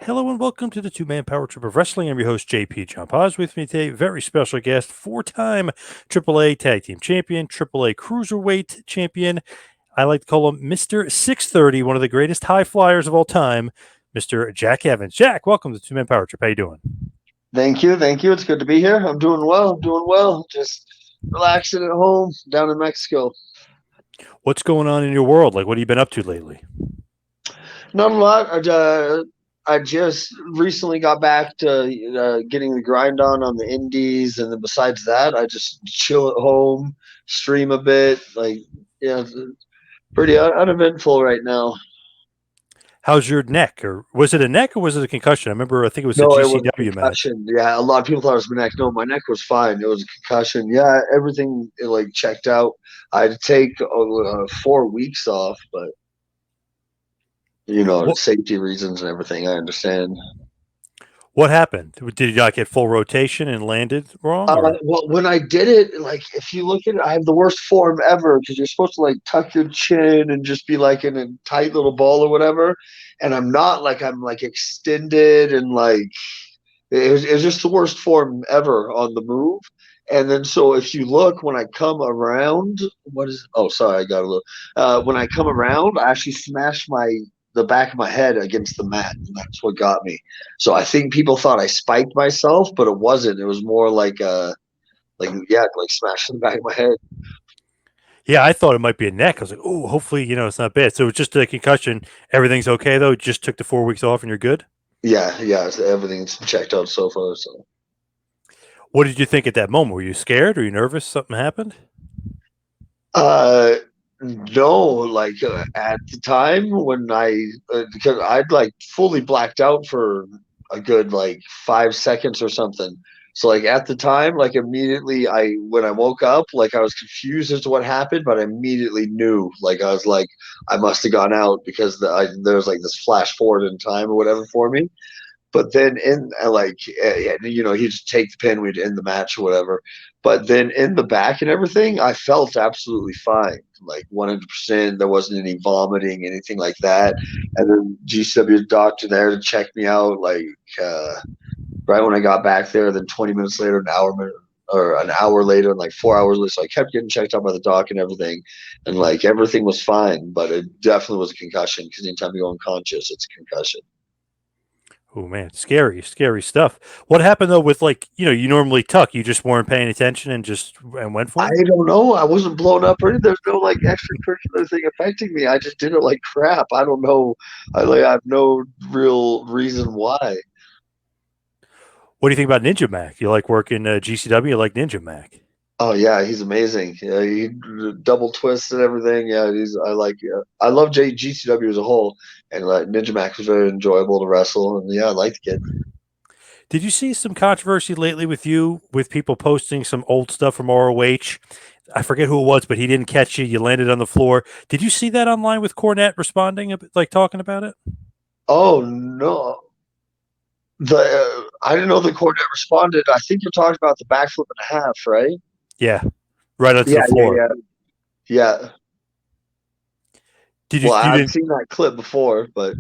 Hello and welcome to the two-man power trip of wrestling. I'm your host, JP John Paz. With me today, very special guest, four-time AAA Tag Team Champion, AAA Cruiserweight Champion. I like to call him Mr. 630, one of the greatest high flyers of all time, Mr. Jack Evans. Jack, welcome to the two-man power trip. How you doing? Thank you. Thank you. It's good to be here. I'm doing well. Doing well. Just relaxing at home down in Mexico. What's going on in your world? Like, what have you been up to lately? Not a lot. I just recently got back to getting the grind on the indies, and then besides that, I just chill at home, stream a bit. Yeah, it's pretty uneventful right now. How's your neck? Or was it a neck or was it a concussion? I remember, I think it was a No, it was a GCW match. concussion. Yeah, a lot of people thought it was my neck. No, my neck was fine. It was a concussion. Yeah, everything like checked out. I had to take 4 weeks off, but What safety reasons and everything. I understand. what happened? Did you not get full rotation and landed wrong? Or Well, when I did it, like if you look at it, I have the worst form ever because you're supposed to like tuck your chin and just be like in a tight little ball or whatever. And I'm not like I'm like extended and like it was just the worst form ever on the move. And then so if you look when I come around, what is oh sorry, I got a little when I come around, I actually smashed my the back of my head against the mat, and that's what got me. So I think people thought I spiked myself, but it wasn't. It was more like yeah, like smashing the back of my head. yeah, I thought it might be a neck. I was like, oh, hopefully, it's not bad. So it's just a concussion. Everything's okay though. Just took the 4 weeks off and you're good. Yeah, yeah, so everything's checked out so far. So What did you think at that moment? Were you scared? Were you nervous? Something happened? Uh, no, like at the time when because I'd like fully blacked out for a good like 5 seconds or something. So like at the time, like immediately when I woke up, like I was confused as to what happened, but I immediately knew. Like I was like, I must have gone out because there was like this flash forward in time or whatever for me. But then in he'd just take the pin, we'd end the match or whatever. But then in the back and everything, I felt absolutely fine, like 100%. There wasn't any vomiting, anything like that. And then GCW doctor there to check me out, like uh, right when I got back there. Then 20 minutes later, an hour later, and like 4 hours later, so I kept getting checked out by the doc and everything, and like everything was fine. But it definitely was a concussion because anytime you go unconscious, it's a concussion. Oh man, scary, scary stuff. What happened though with like, you normally tuck, you just weren't paying attention and just and went I for it? don't know. I wasn't blown up or anything. There's no like extracurricular thing affecting me. I just did it like crap. I don't know. I have no real reason why. What do you think about Ninja Mac? You like working GCW? You like Ninja Mac? Oh yeah, he's amazing. Yeah, he double twists and everything. Yeah, he's I like. Yeah, I love GCW as a whole, and like Ninja Mac was very enjoyable to wrestle. And yeah, I like the kid. Did you see some controversy lately with you with people posting some old stuff from ROH? I forget who it was, but he didn't catch you. You landed on the floor. Did you see that online with Cornette responding, like talking about it? Oh no, the I didn't know the coordinator responded. I think you're talking about the backflip and a half, right? Yeah, right onto Yeah, the yeah, floor. yeah, yeah. Did you? Well, You I've didn't? seen that clip before, but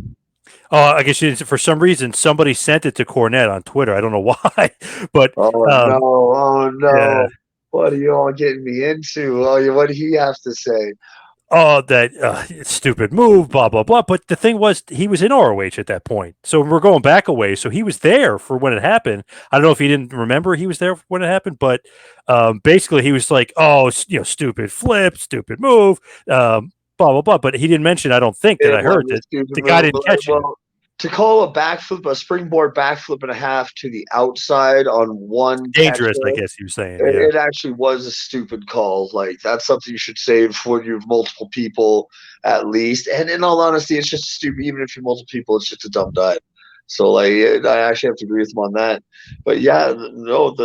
I guess you didn't. For some reason, somebody sent it to Cornette on Twitter. I don't know why, but oh no, um, oh yeah. no. What are you all getting me into? Oh, what did he have to say? Oh, that stupid move, blah blah blah. But the thing was, he was in ROH at that point, so we're going back a ways. So he was there for when it happened. I don't know if he didn't remember he was there when it happened, but basically he was like, "Oh, stupid flip, stupid move, blah blah blah." But he didn't mention. I don't think that It I was heard a that stupid the guy move. didn't catch it. Well, to call a springboard backflip and a half to the outside on one Dangerous, I catcher, guess he was saying. Yeah, it actually was a stupid call. Like that's something you should save for you have multiple people at least. And in all honesty, it's just stupid. Even if you're multiple people, it's just a dumb dive. So like, I actually have to agree with him on that. But yeah, no,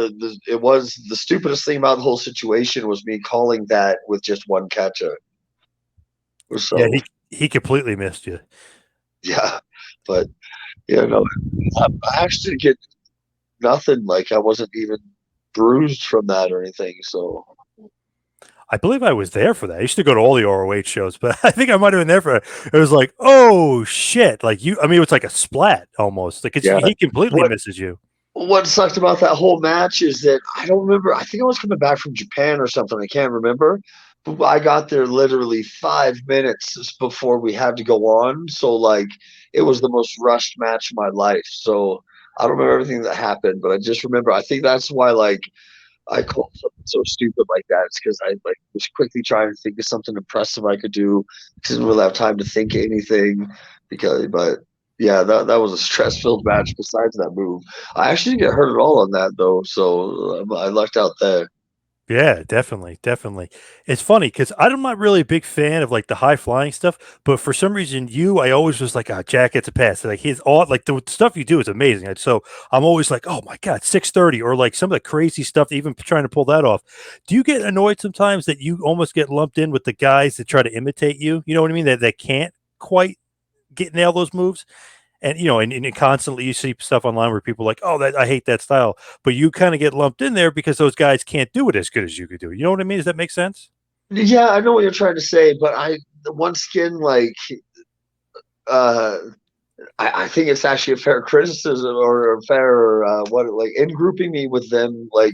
it was the stupidest thing about the whole situation was me calling that with just one catcher. yeah, So he completely missed you. yeah, but no, I actually didn't get nothing. Like I wasn't even bruised from that or anything. So I believe I was there for that. I used to go to all the ROH shows, but I think I might have been there for it. It was like, oh shit! Like you, I mean, it was like a splat almost. Like Yeah. he completely What misses you. what sucked about that whole match is that I don't remember. I think I was coming back from Japan or something. I can't remember. But I got there literally 5 minutes before we had to go on. So like it was the most rushed match of my life. So I don't remember everything that happened, but I just remember I think that's why like I called something so stupid like that. It's because I like was quickly trying to think of something impressive I could do. Didn't really have time to think of anything but yeah, that was a stress filled match. Besides that move, I actually didn't get hurt at all on that though, so I lucked out there. Yeah, definitely, definitely. It's funny because I'm not really a big fan of like the high flying stuff, but for some reason, I always was like, Jack gets a pass. Like his all like the stuff you do is amazing. And so I'm always like, oh my god, 630, or like some of the crazy stuff. Even trying to pull that off. Do you get annoyed sometimes that you almost get lumped in with the guys that try to imitate you? You know what I mean? That can't quite get nail those moves. And and constantly you see stuff online where people are like, oh, that I hate that style, but you kind of get lumped in there because those guys can't do it as good as you could do. You know what I mean? Does that make sense? Yeah, I know what you're trying to say, but once again, like uh I think it's actually a fair criticism or a fair what like in grouping me with them like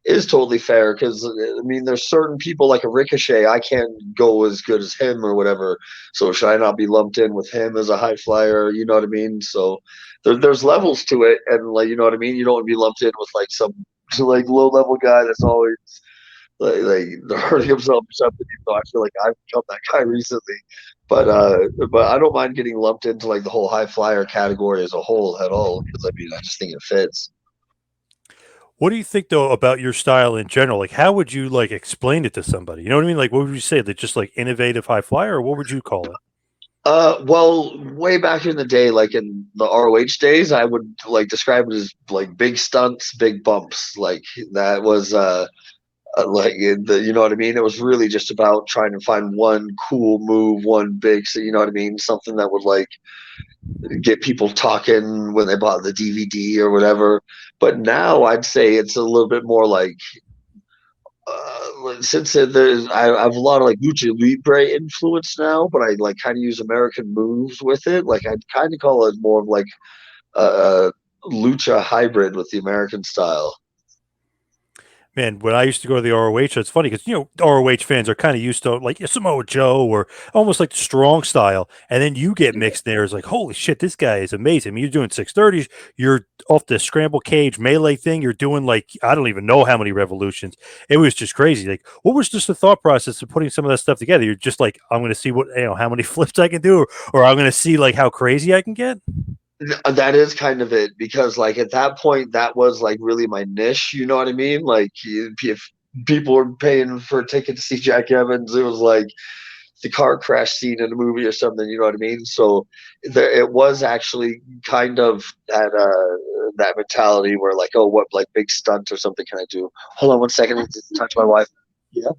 is totally fair because I mean there's certain people like a Ricochet I can't go as good as him or whatever, so should I not be lumped in with him as a high flyer? You know what I mean? So there's levels to it, and like you know what I mean. You don't want to be lumped in with like some like low level guy that's always like hurting himself or something. Even though I feel like I've become that guy recently, but I don't mind getting lumped into like the whole high flyer category as a whole at all because I mean I just think it fits. What do you think though about your style in general? Like, how would you like explain it to somebody? You know what I mean? Like, what would you say? That just like innovative high flyer, or what would you call it? Well, way back in the day, like in the ROH days, I would like describe it as like big stunts, big bumps. Like that was like you know what I mean. It was really just about trying to find one cool move, one big, so you know what I mean, something that would like get people talking when they bought the DVD or whatever. But now I'd say it's a little bit more like since I have a lot of like lucha libre influence now, but I like kind of use American moves with it. Like I'd kind of call it more of like a lucha hybrid with the American style. Man, when I used to go to the ROH, it's funny because ROH fans are kind of used to like Samoa Joe or almost like the strong style, and then you get mixed there. It's like, holy shit, this guy is amazing. I mean, you're doing 630s, you're off the scramble cage melee thing, you're doing like I don't even know how many revolutions. It was just crazy. Like, what was just the thought process of putting some of that stuff together? You're just like, I'm going to see what how many flips I can do, or I'm going to see like how crazy I can get. That is kind of it because like at that point that was like really my niche. You know what I mean? Like if people were paying for a ticket to see Jack Evans, it was like the car crash scene in a movie or something. You know what I mean? So it was actually kind of that mentality where like, oh, what like big stunt or something can I do? Hold on one second. I need to talk to my wife. Yeah.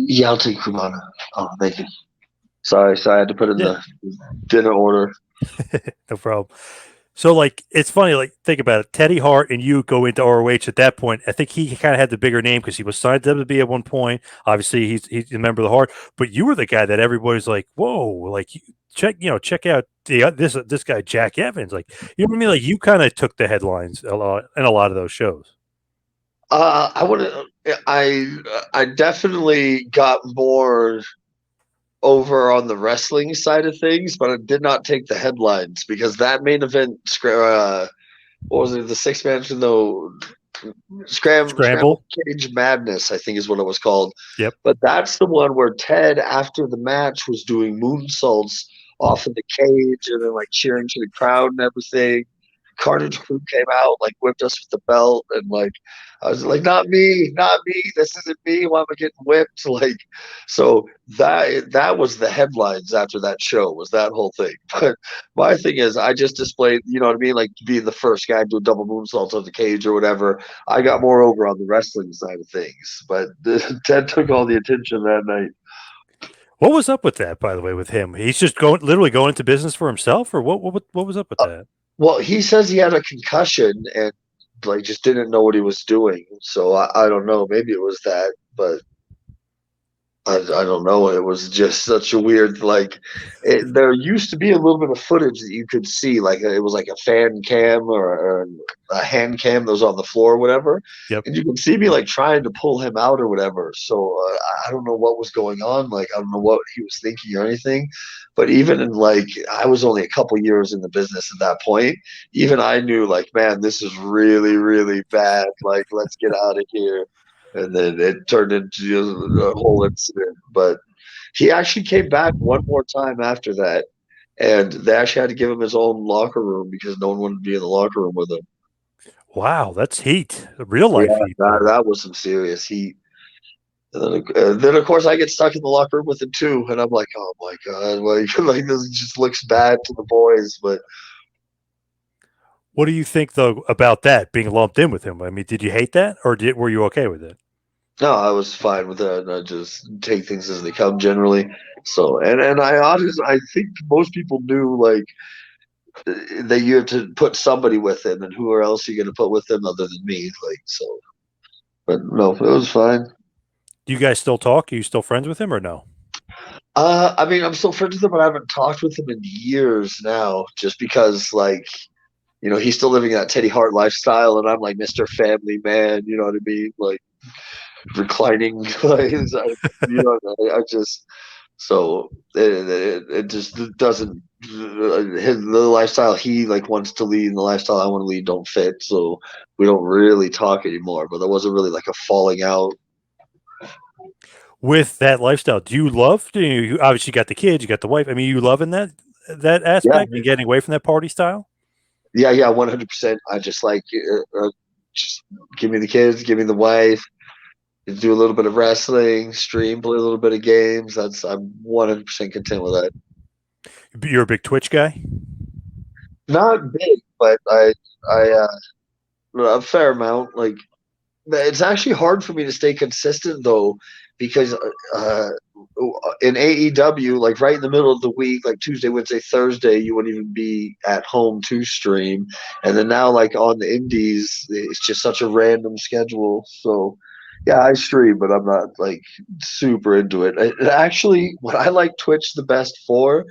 Yeah, I'll take Kumana. Oh, thank you. Sorry, I had to put in Yeah, the dinner order. no problem. So like it's funny, like think about it. Teddy Hart and you go into ROH at that point. I think he kind of had the bigger name because he was signed to WWE at one point. Obviously, he's a member of the Hart, but you were the guy that everybody's like, whoa, like check out this guy Jack Evans. Like you know what I mean? Like you kind of took the headlines a lot in a lot of those shows. I would. I definitely got more over on the wrestling side of things, but I did not take the headlines because that main event, what was it, the six man no Scramble. scramble cage madness, I think is what it was called. Yep. But that's the one where Ted, after the match, was doing moonsaults off of the cage and then like cheering to the crowd and everything. Carnage Crew came out, like whipped us with the belt, and like I was like, not me, not me. This isn't me. Why am I getting whipped? Like, so that was the headlines after that show was that whole thing. But my thing is, I just displayed, you know what I mean, like being the first guy to do a double moonsault on the cage or whatever. I got more over on the wrestling side of things, but Ted took all the attention that night. What was up with that, by the way, with him? He's just literally going into business for himself, or what? What was up with that? Well, he says he had a concussion and like just didn't know what he was doing. So I don't know. Maybe it was that, but I don't know. It was just such a weird there used to be a little bit of footage that you could see, like it was like a fan cam or a hand cam that was on the floor or whatever, Yep. and you could see me like trying to pull him out or whatever. So I don't know what was going on. Like I don't know what he was thinking or anything. But even in like I was only a couple years in the business at that point. Even I knew like, man, this is really really bad. Like let's get out of here, and then it turned into a whole incident. But he actually came back one more time after that, and they actually had to give him his own locker room because no one wanted to be in the locker room with him. Wow, that's heat. Real Yeah, life heat that, there. that was some serious heat. And then, of course, I get stuck in the locker room with him too, and I'm like, oh my god, like this just looks bad to the boys. But What do you think though about that being lumped in with him? I mean, did you hate that, or were you okay with it? no, I was fine with that, and I just take things as they come generally. So, and I honestly, I think most people knew like that you have to put somebody with him, and who else are you going to put with him other than me? Like so, but no, it was fine. Do you guys still talk? Are you still friends with him or no? I mean, I'm still friends with him, but I haven't talked with him in years now, just because like he's still living that Teddy Hart lifestyle, and I'm like Mr. Family Man. You know what I mean? Like reclining, like I just so it just doesn't the lifestyle he like wants to lead and the lifestyle I want to lead don't fit. So we don't really talk anymore. But there wasn't really like a falling out. With that lifestyle, do you love? You obviously got the kids, you got the wife. I mean, you loving that Yeah, aspect and getting away from that party style? yeah, 100%. I just like just give me the kids, give me the wife, do a little bit of wrestling, stream, play a little bit of games. I'm 100% content with that. You're a big Twitch guy. Not big, but a fair amount. Like it's actually hard for me to stay consistent though, because in AEW, like right in the middle of the week, like Tuesday, Wednesday, Thursday, you wouldn't even be at home to stream, and then now like on the Indies, it's just such a random schedule. So yeah, I stream, but I'm not like super into it. Actually, what I like Twitch the best for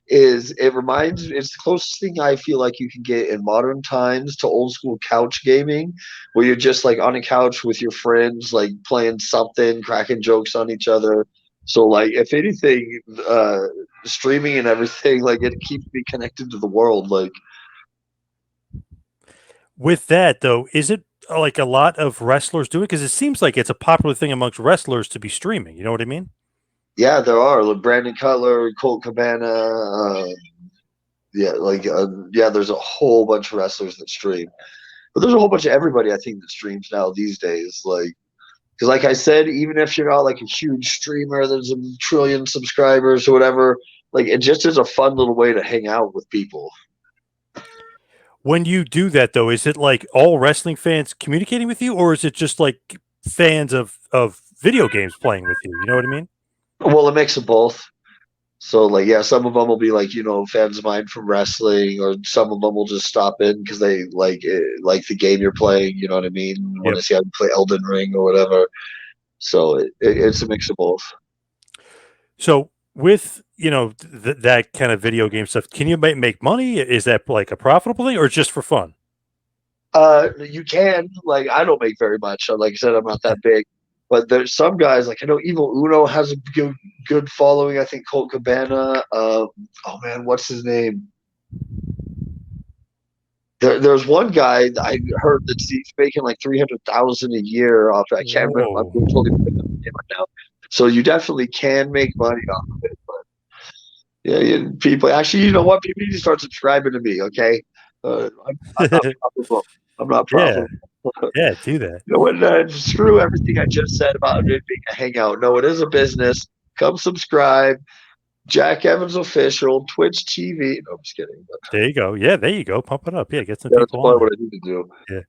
is it's the closest thing I feel like you can get in modern times to old school couch gaming, where you're just like on a couch with your friends, like playing something, cracking jokes on each other. So like if anything, streaming and everything, like it keeps me connected to the world. Like With that though, is it like a lot of wrestlers do it? Because it seems like it's a popular thing amongst wrestlers to be streaming. You know what I mean? yeah, there are like Brandon Cutler, Colt Cabana, yeah, there's a whole bunch of wrestlers that stream. But there's a whole bunch of everybody I think that streams now these days. Like because like I said, even if you're not like a huge streamer, there's a trillion subscribers or whatever. Like it just is a fun little way to hang out with people. When you do that though, is it like all wrestling fans communicating with you, or is it just like fans of video games playing with you? You know what I mean? Well, a mix of both. So like yeah, some of them will be like fans of mine from wrestling, or some of them will just stop in because they like the game you're playing. You know what I mean? Want Yep. to see how you play Elden Ring or whatever. So it's a mix of both. So with that kind of video game stuff, can you make money? Is that like a profitable thing, or just for fun? You can like I don't make very much. Like I said, I'm not that big, but there's some guys like I know Evil Uno has a good following. I think Colt Cabana. Oh man, what's his name? There's one guy that I heard that he's making like 300,000 a year off. I can't remember. I'm Whoa. totally blanking on his name right now. So you definitely can make money off of it. But yeah, people actually, you know what? People need to start subscribing to me. Okay, I'm not profitable. I'm not Yeah, profitable. yeah, do that. You know what? Screw everything I just said about it being a hangout. No, it is a business. Come subscribe. Jack Evans Official, Twitch TV. No, I'm just kidding. But There you go. Yeah, there you go. Pump it up. Yeah, get some yeah, that's people on probably there. what I need to do. Yeah.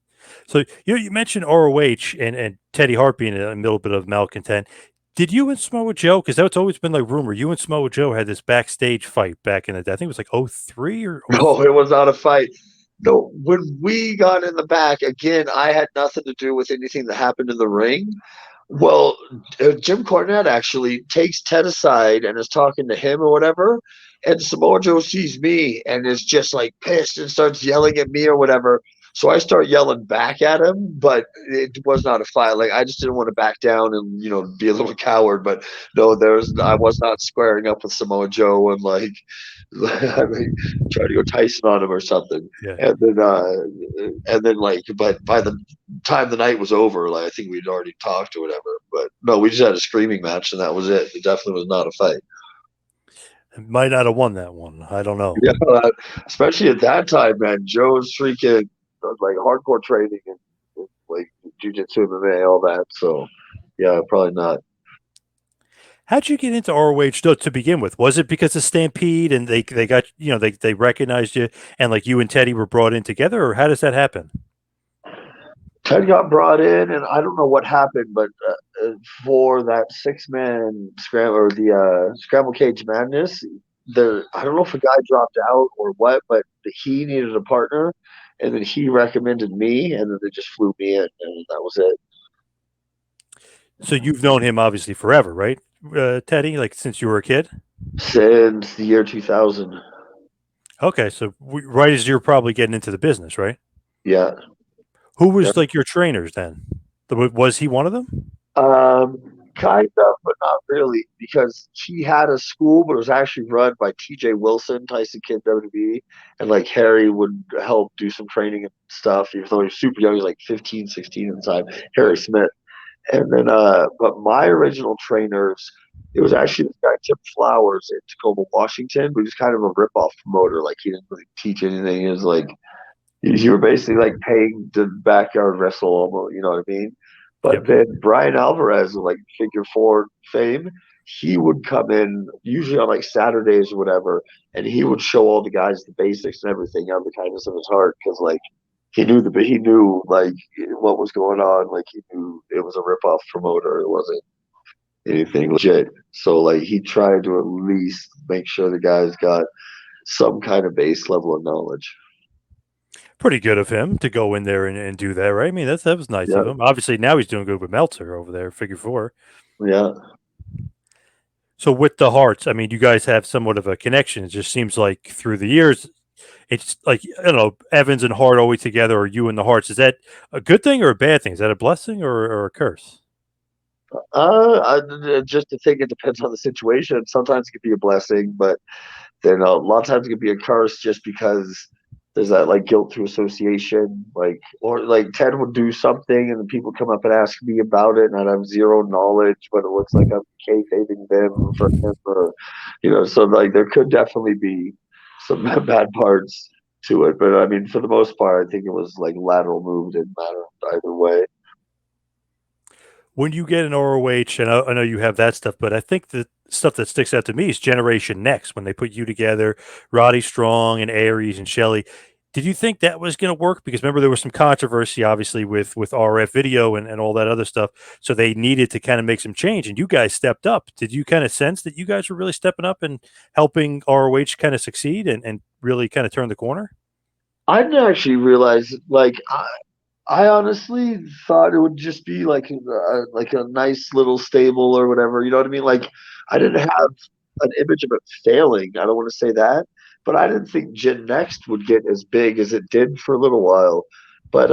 So you mentioned ROH and Teddy Hart being a little bit of malcontent. Did you and Samoa Joe? Because that's always been like rumor. You and Samoa Joe had this backstage fight back in the day. I think it was like '03 or No, '04. it was not a fight. No, when we got in the back again, I had nothing to do with anything that happened in the ring. Well, Jim Cornette actually takes Ted aside and is talking to him or whatever. And Samoa Joe sees me and is just like pissed and starts yelling at me or whatever. So I start yelling back at him, but it was not a fight. Like I just didn't want to back down and be a little coward. But no, I was not squaring up with Samoa Joe and like I mean, try to go Tyson on him or something. Yeah. And then like, but by the time the night was over, like I think we'd already talked or whatever. But no, we just had a screaming match and that was it. It definitely was not a fight. Might not have won that one. I don't know. Yeah, especially at that time, man. Joe's freaking like hardcore training and like jujitsu, MMA, all that. So yeah, probably not. How'd you get into ROH to begin with? Was it because of Stampede and they got they recognized you and like you and Teddy were brought in together, or how does that happen? Ted got brought in, and I don't know what happened, but for that 6 man scramble or the scramble cage madness, I don't know if a guy dropped out or what, but he needed a partner, and then he recommended me, and then they just flew me in, and that was it. So you've known him obviously forever, right, Teddy? Like since you were a kid. Since the year 2000, Okay, so right as you're probably getting into the business, right? yeah. Who Yeah. was like your trainers then? Was he one of them? Kind of, but not really, because he had a school, but it was actually run by T.J. Wilson, Tyson Kidd, WWE, and like Harry would help do some training and stuff. Even though he was super young, he was like 15, 16 at the time. Harry Smith, and then but my original trainers, it was actually this guy Tim Flowers in Tacoma, Washington, but he was kind of a rip-off promoter. Like he didn't really teach anything. He was like you were basically like paying to backyard wrestle almost, you know what I mean? But Yep. then Brian Alvarez, like figure four fame, he would come in usually on like Saturdays or whatever, and he would show all the guys the basics and everything out of the kindness of his heart because like he knew like what was going on, like he knew it was a rip off promoter, it wasn't anything legit. So like he tried to at least make sure the guys got some kind of base level of knowledge. Pretty good of him to go in there and do that, right? I mean, that was nice of Yeah, him. Obviously, now he's doing good with Meltzer over there, figure four. yeah. So with the Hearts, I mean, you guys have somewhat of a connection. It just seems like through the years, it's like I don't know, Evans and Hart always together, or you and the Hearts. Is that a good thing or a bad thing? Is that a blessing or a curse? Just to think it depends on the situation. Sometimes it could be a blessing, but then a lot of times it could be a curse just because there's that like guilt through association, like or like Ted would do something and then people come up and ask me about it and I'd have zero knowledge, but it looks like I'm kayfabing them for him, or so like there could definitely be some bad parts to it, but I mean for the most part, I think it was like lateral move didn't matter either way. When you get an ROH, and I know you have that stuff, but I think the stuff that sticks out to me is Generation Next when they put you together, Roddy Strong and Aries and Shelley. Did you think that was going to work? Because remember there was some controversy, obviously, with RF video and all that other stuff. So they needed to kind of make some change, and you guys stepped up. Did you kind of sense that you guys were really stepping up and helping ROH kind of succeed and really kind of turn the corner? I didn't actually realize like I honestly thought it would just be like a nice little stable or whatever. You know what I mean? Like I didn't have an image of it failing. I don't want to say that, but I didn't think Gen Next would get as big as it did for a little while. But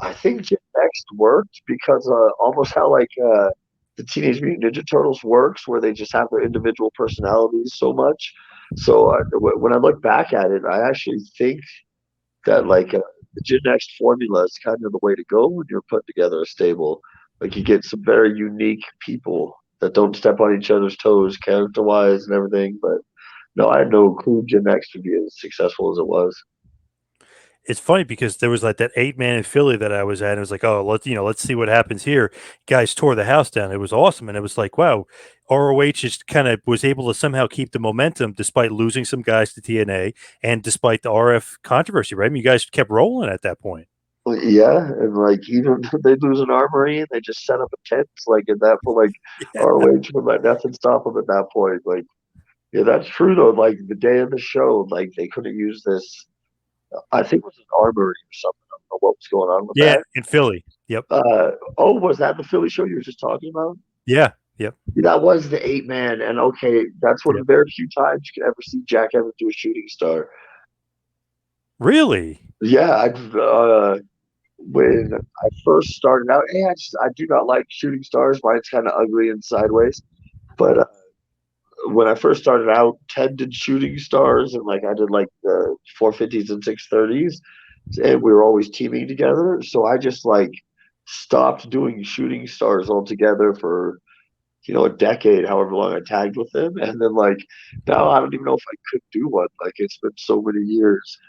I think Gen Next worked because almost how like the Teenage Mutant Ninja Turtles works, where they just have their individual personalities so much. So when I look back at it, I actually think that like the Gen Next formula is kind of the way to go when you're putting together a stable. Like you get some very unique people that don't step on each other's toes character wise and everything. But no, I had no clue Gen Next would be as successful as it was. It's funny because there was like that 8 man in Philly that I was at. And it was like, oh, let's see what happens here. Guys tore the house down. It was awesome, and it was like, wow, ROH just kind of was able to somehow keep the momentum despite losing some guys to TNA and despite the RF controversy. Right? I mean, you guys kept rolling at that point. Well, yeah, and like even they lose an armory and they just set up a tent like in that for like Yeah. ROH would let nothing stop them at that point. Like yeah, that's true though. Like the day of the show, like they couldn't use this I think it was an armory or something. I don't know what was going on with Yeah, that. in Philly. Yep. Oh, was that the Philly show you were just talking about? Yeah. Yep. That was the 8 man, and okay, that's one of Yep. the very few times you can ever see Jack Evans do a shooting star. Really? Yeah, when I first started out, I do not like shooting stars. Mine's kind of ugly and sideways. But when I first started out, Ted did shooting stars, and like I did like the 450s and 630s, and we were always teaming together. So I just like stopped doing shooting stars altogether for a decade, however long I tagged with him, and then like now I don't even know if I could do one. Like it's been so many years.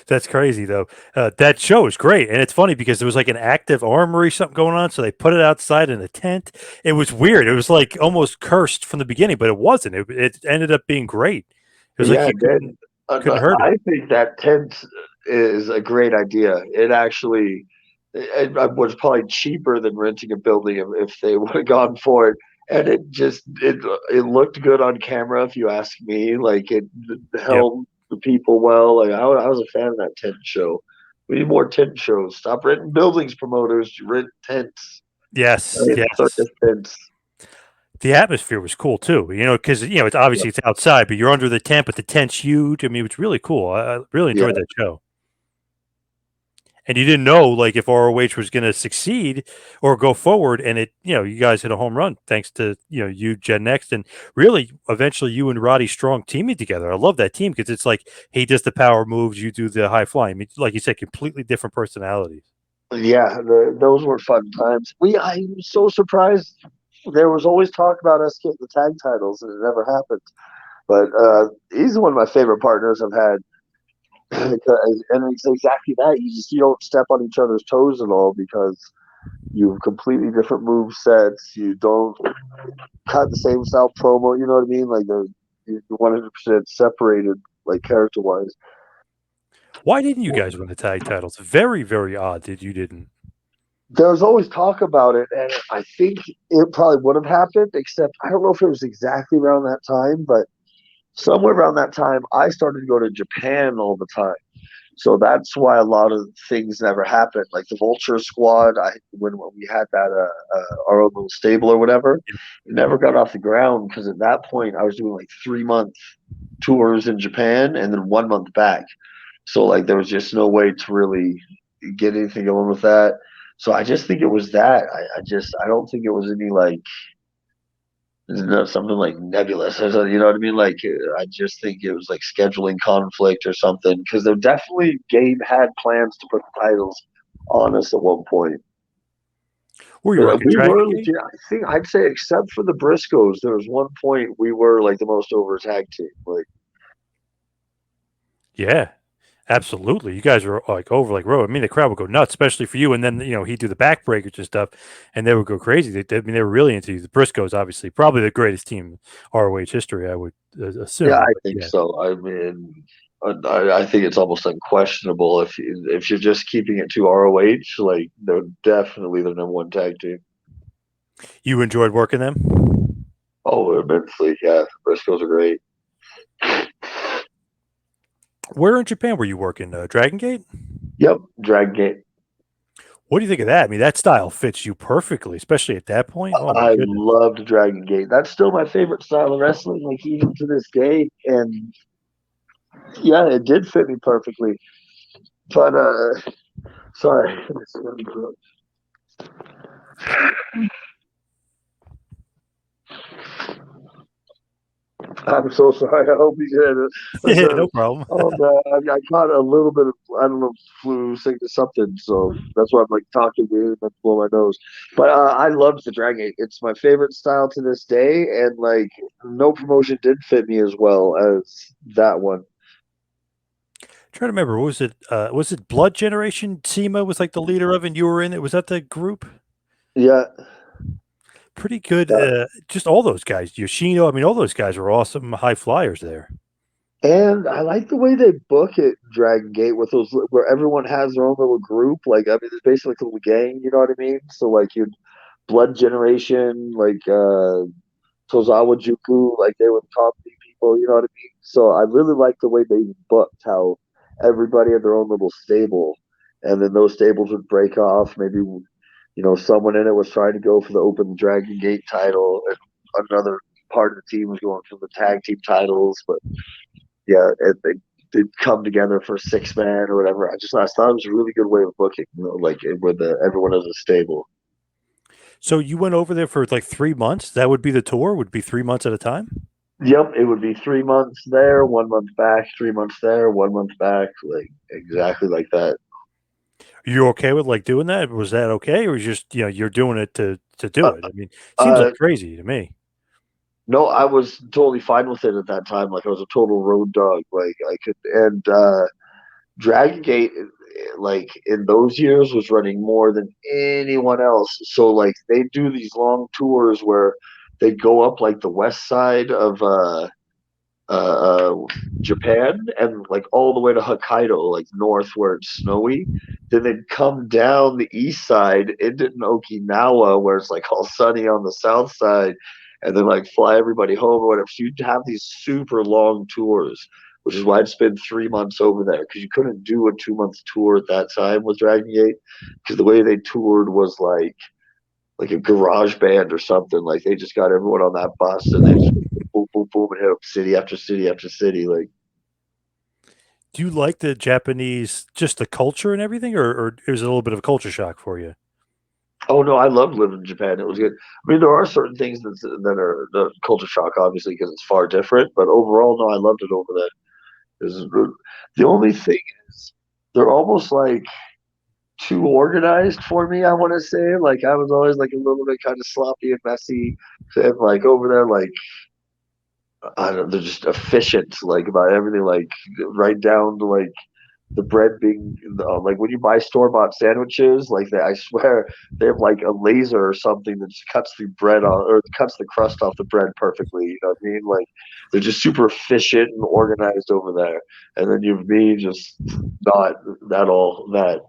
That's crazy though. That show is great, and it's funny because there was like an active armory something going on, so they put it outside in a tent. It was weird. It was like almost cursed from the beginning, but it wasn't. It ended up being great. It was like Yeah, you then couldn't hurt it. I think that tent is a great idea. It was probably cheaper than renting a building if they would have gone for it. And it looked good on camera, if you ask me. Like it Yep. held the people well. Like I was a fan of that tent show. We need more tent shows. Stop renting buildings, promoters. You rent tents. I Yes. mean, Yes. circus tents. The atmosphere was cool too. Because it's Yeah, obviously it's outside, but you're under the tent, but the tent's huge. I mean, it was really cool. I really yeah. enjoyed that show. And you didn't know like if ROH was going to succeed or go forward, and you guys hit a home run thanks to you Gen Next, and really eventually you and Roddy Strong teaming together. I love that team because it's like he does the power moves, you do the high flying. I mean, like you said, completely different personalities. Yeah, those were fun times. I'm so surprised. There was always talk about us getting the tag titles, and it never happened. But he's one of my favorite partners I've had, and it's exactly that. You don't step on each other's toes at all because you have completely different move sets. You don't cut the same style promo. You know what I mean? Like you're 100% separated, like character wise. Why didn't you guys win the tag titles? Very, very odd that you didn't. There was always talk about it, and I think it probably would have happened, except I don't know if it was exactly around that time, but somewhere around that time, I started to go to Japan all the time. So that's why a lot of things never happened. Like the Vulture Squad, when we had that our own little stable or whatever, it never got off the ground because at that point I was doing like 3 month tours in Japan and then 1 month back. So like there was just no way to really get anything going with that. So I just think it was that. I don't think it was any like something like nebulous or something, you know what I mean? Like I just think it was like scheduling conflict or something because there definitely Gabe had plans to put the titles on us at one point. Were you working We Dragon were Gate? legit. I think I'd say except for the Briscoes, there was one point we were like the most over tag team. Like Yeah. Absolutely. You guys were like over like road. I mean, the crowd would go nuts, especially for you. And then, he'd do the backbreakers and stuff, and they would go crazy. I mean, they were really into you. The Briscoes, obviously, probably the greatest team in ROH history, I would yeah, assume. I But think yeah. so. I mean, I think it's almost unquestionable if you're just keeping it to ROH. Like they're definitely the number one tag team. You enjoyed working them? Oh, immensely. Yeah, Briscoes are great. Where in Japan were you working? Dragon Gate? Yep, Dragon Gate. What do you think of that? I mean, that style fits you perfectly, especially at that point. Oh, my I goodness. loved Dragon Gate. That's still my favorite style of wrestling, like even to this day. And yeah, it did fit me perfectly. But sorry, I'm so sorry. I hope you did it. Yeah, no problem. Oh man, I caught a little bit of I don't know flu, sickness, something. So that's why I'm like talking weird and blow my nose. But I loved the Dragon Gate. It's my favorite style to this day, and like no promotion did fit me as well as that one. Trying to remember, what was it? Was it Blood Generation? Sema was like the leader of, and you were in it. Was that the group? Yeah, Pretty good. yeah. Just all those guys, Yoshino. I mean, all those guys were awesome high flyers there. And I like the way they book it, Dragon Gate, with those where everyone has their own little group. Like, I mean, it's basically like a little gang. You know what I mean? So, like, you Blood Generation, like Tozawa Juku, like they were the top 3 people. You know what I mean? So I really like the way they booked how everybody had their own little stable, and then those stables would break off. Maybe someone in it was trying to go for the Open Dragon Gate title, and another part of the team was going for the tag team titles. But yeah, they'd come together for 6 man or whatever. I thought it was a really good way of booking, like with everyone as a stable. So you went over there for like 3 months. That would be the tour. Would be 3 months at a time. Yep, it would be 3 months there, 1 month back, 3 months there, 1 month back, like exactly like that. Are you okay with like doing that? Was that okay, or just you're doing it to do Uh, it? I mean, seems like uh, crazy to me. no, I was totally fine with it at that time. Like I was a total road dog. Like I could, and Dragon Gate, like in those years, was running more than anyone else. So like they do these long tours where they go up like the west side of uh, Japan and like all the way to Hokkaido, like north where it's snowy. Then they'd come down the east side into Okinawa where it's like all sunny on the south side, and then like fly everybody home or whatever. So you'd have these super long tours, which is why I'd spend 3 months over there because you couldn't do a 2 month tour at that time with Dragon Gate because the way they toured was like a garage band or something. Like they just got everyone on that bus and they just boom, boom, boom, and hit up city after city after city. Like, Do you like the Japanese, just the culture and everything, or it was a little bit of a culture shock for you? oh no, I loved living in Japan. It was good. I mean, there are certain things that are the culture shock, obviously, because it's far different. But overall, no, I loved it over there. The only thing is, they're almost like too organized for me. I want to say, like, I was always like a little bit kind of sloppy and messy, and like over there, like I don't know, they're just efficient, like about everything, like right down to like the bread being like when you buy store bought sandwiches, like they, I swear they have like a laser or something that just cuts the bread off or cuts the crust off the bread perfectly. You know what I mean? Like they're just super efficient and organized over there, and then you've me just not at all that.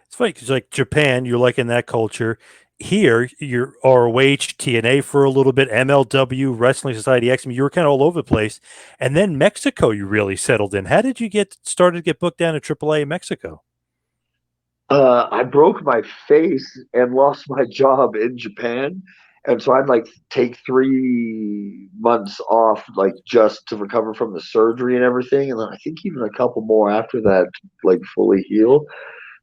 It's funny because like Japan, you're like in that culture. Here, you're ROH, TNA for a little bit, MLW, Wrestling Society X. I mean, you were kind of all over the place, and then Mexico, you really settled in. How did you get started to get booked down at AAA in Mexico? I broke my face and lost my job in Japan. And so I'd like take 3 months off, like just to recover from the surgery and everything. And then I think even a couple more after that, to, like fully heal.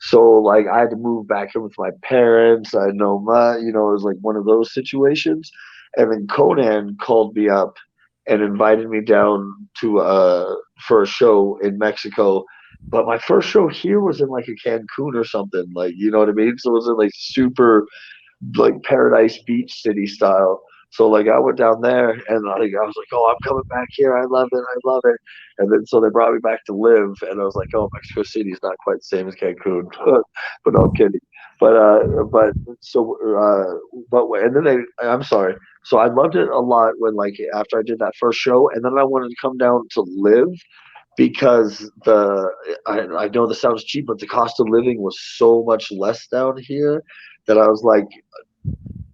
So like I had to move back in with my parents. I know it was like one of those situations. And then Conan called me up and invited me down to for a show in Mexico. But my first show here was in like a Cancun or something, like you know what I mean? So it was in like super like Paradise Beach City style. So like I went down there and I was like, oh, I'm coming back here. I love it. I love it. And then so they brought me back to live, and I was like, oh, Mexico City is not quite the same as Cancun, but no, I'm kidding. But so but and then I'm sorry. So I loved it a lot when like after I did that first show, and then I wanted to come down to live because I know this sounds cheap, but the cost of living was so much less down here that I was like,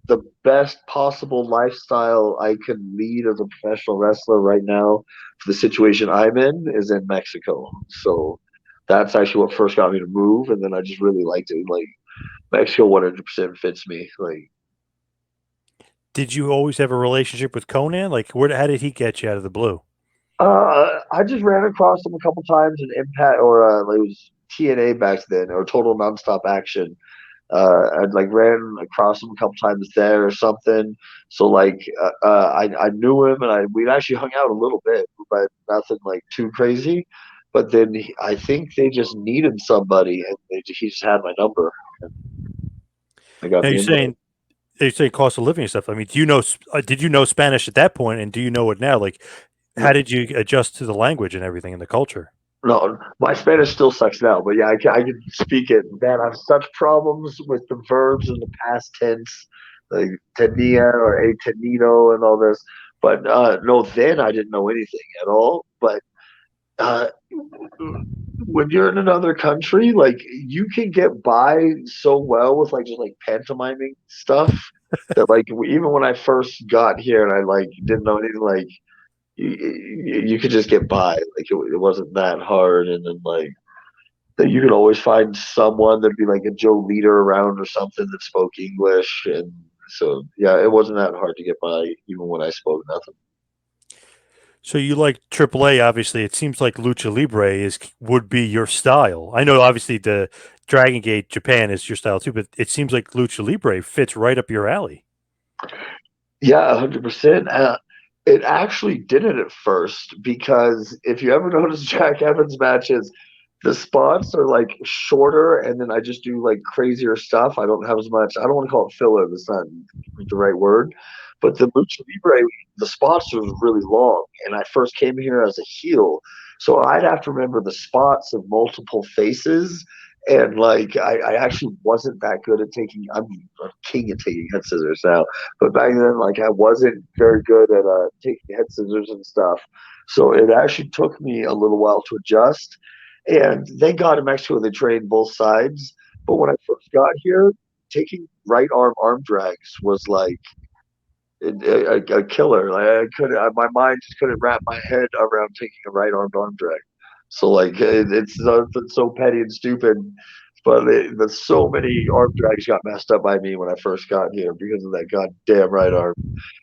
the best possible lifestyle I can lead as a professional wrestler right now for the situation I'm in is in Mexico. So that's actually what first got me to move, and then I just really liked it. Like Mexico, 100% fits me. Like Did you always have a relationship with Conan? Like, how did he get you out of the blue? I just ran across him a couple times in Impact or it was TNA back then or Total Nonstop Action. I'd like ran across him a couple times there or something. So like I knew him and I we'd actually hung out a little bit, but nothing like too crazy. But then I think they just needed somebody, and he just had my number. And I got Now the invite. you're saying cost of living and stuff. I mean, did you know Spanish at that point, and do you know it now? Like, how No, did you adjust to the language and everything and the culture? no, my Spanish still sucks now, but yeah, I can speak it. Man, I have such problems with the verbs in the past tense, like tenía or he tenido and all this. But no, then I didn't know anything at all. But uh, when you're in another country, like you can get by so well with like just like pantomiming stuff that like even when I first got here and I like didn't know anything, like you could just get by. Like it wasn't that hard, and then like that you could always find someone that'd be like a Joe leader around or something that spoke English, and so yeah, it wasn't that hard to get by even when I spoke nothing. So you like AAA? Obviously, it seems like Lucha Libre is would be your style. I know, obviously, the Dragon Gate Japan is your style too, but it seems like Lucha Libre fits right up your alley. Yeah, 100%. It actually didn't at first because if you ever notice Jack Evans matches, the spots are like shorter, and then I just do like crazier stuff. I don't have as much. I don't want to call it filler. That's not the right word. But the Lucha Libre, the spots was really long, and I first came here as a heel, so I'd have to remember the spots of multiple faces. And like I actually wasn't that good at taking. I'm a king at taking head scissors now, but back then, like I wasn't very good at taking head scissors and stuff. So it actually took me a little while to adjust. And thank God in Mexico they train both sides. But when I first got here, taking right arm drags was like a killer. Like I couldn't, my mind just couldn't wrap my head around taking a right arm drag. So like it's so petty and stupid, but so many arm drags got messed up by me when I first got here because of that goddamn right arm.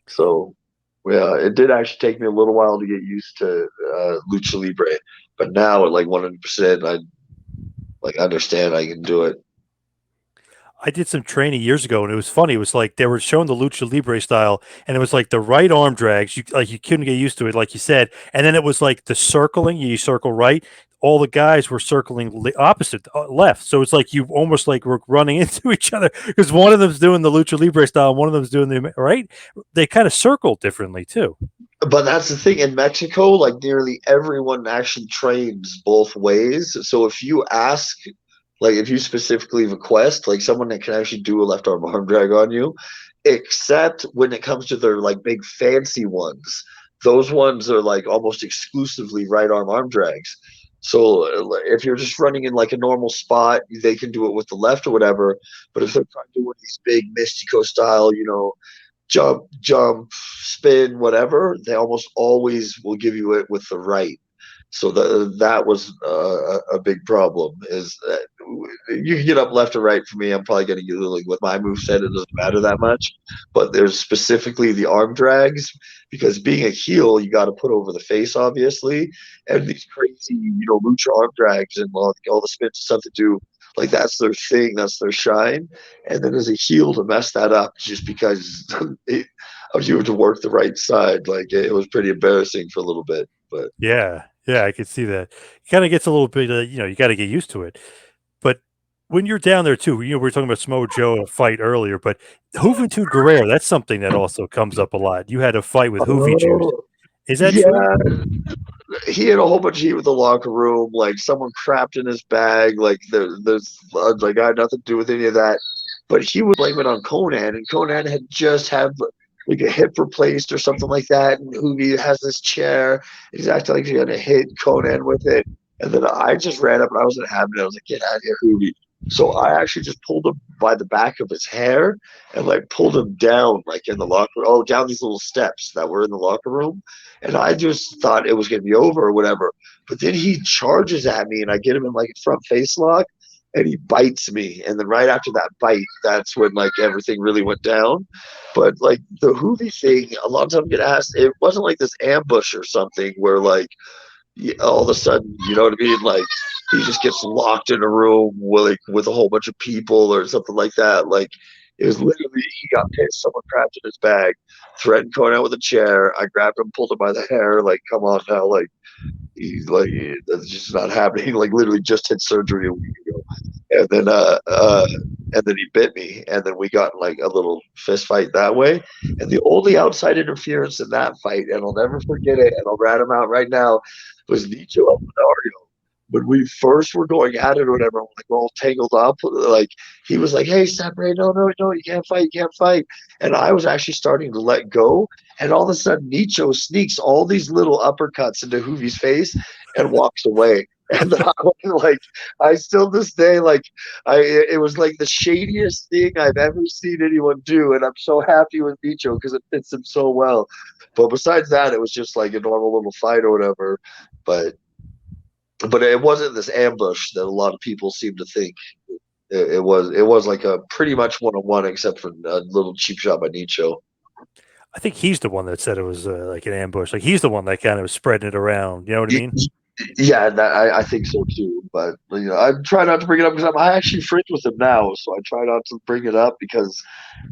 So yeah, it did actually take me a little while to get used to lucha libre, but now at like 100%, I like understand I can do it. I did some training years ago, and it was funny. It was like they were showing the lucha libre style, and it was like the right arm drags. You couldn't get used to it, like you said. And then it was like the circling. You circle right. All the guys were circling opposite left, so it's like you almost like were running into each other because one of them's doing the lucha libre style, and one of them's doing the right. They kind of circle differently too. But that's the thing in Mexico, like nearly everyone actually trains both ways. So if you ask, like if you specifically request, like someone that can actually do a left arm drag on you, except when it comes to their like big fancy ones, those ones are like almost exclusively right arm drags. So if you're just running in like a normal spot, they can do it with the left or whatever. But if they're trying to do one of these big Mystico style, jump, spin, whatever, they almost always will give you it with the right. So that was a big problem. Is that you can get up left or right for me. I'm probably going to get like with my move set. It doesn't matter that much. But there's specifically the arm drags because being a heel, you got to put over the face, obviously, and these crazy, lucha arm drags and all the spins and stuff to do. Like that's their thing. That's their shine. And then as a heel to mess that up just because you have to work the right side, like it was pretty embarrassing for a little bit. But Yeah, yeah, I could see that. It kind of gets a little bit, you got to get used to it. But when you're down there too, we were talking about Samoa Joe a fight earlier, but Juventud Guerrero, that's something that also comes up a lot. You had a fight with Hoovy Juice. oh Is that true? yeah, he had a whole bunch of heat with the locker room. Like someone crapped in his bag. Like there's like I had nothing to do with any of that. But he would blame it on Conan, and Conan had just had like a hip replaced or something like that. And Hoovy has this chair. He's acting like he's gonna hit Conan with it. And then I just ran up and I wasn't having it. I was like, "Get out of here, Hoovy!" So I actually just pulled him by the back of his hair and like pulled him down, like in the locker room. Oh, down these little steps that were in the locker room, and I just thought it was going to be over or whatever. But then he charges at me, and I get him in like a front face lock, and he bites me. And then right after that bite, that's when like everything really went down. But like the Hoovy thing, a lot of times get asked, it wasn't like this ambush or something where like all of a sudden, you know what I mean? Like he just gets locked in a room with a whole bunch of people or something like that. Like it was literally he got pissed. Someone crapped in his bag, threatened Conan with a chair. I grabbed him, pulled him by the hair. Like, come on now, like he's like that's just not happening. Like literally just had surgery a week ago, and then and then he bit me, and then we got in like a little fist fight that way. And the only outside interference in that fight, and I'll never forget it, and I'll rat him out right now, was Nicho Almenario. When we first were going at it or whatever, like we're all tangled up, like he was like, "Hey, separate! No, no, no! You can't fight! You can't fight!" And I was actually starting to let go, and all of a sudden, Nicho sneaks all these little uppercuts into Hoovy's face and walks away. And then I still this day, it was like the shadiest thing I've ever seen anyone do. And I'm so happy with Micho because it fits him so well. But besides that, it was just like a normal little fight or whatever. But, but it wasn't this ambush that a lot of people seem to think. It was like a pretty much 1-on-1 except for a little cheap shot by Nicho. I think he's the one that said it was like an ambush. Like he's the one that kind of was spreading it around. You know what I mean? Yeah, I think so too. But I try not to bring it up because I actually friends with him now, so I try not to bring it up because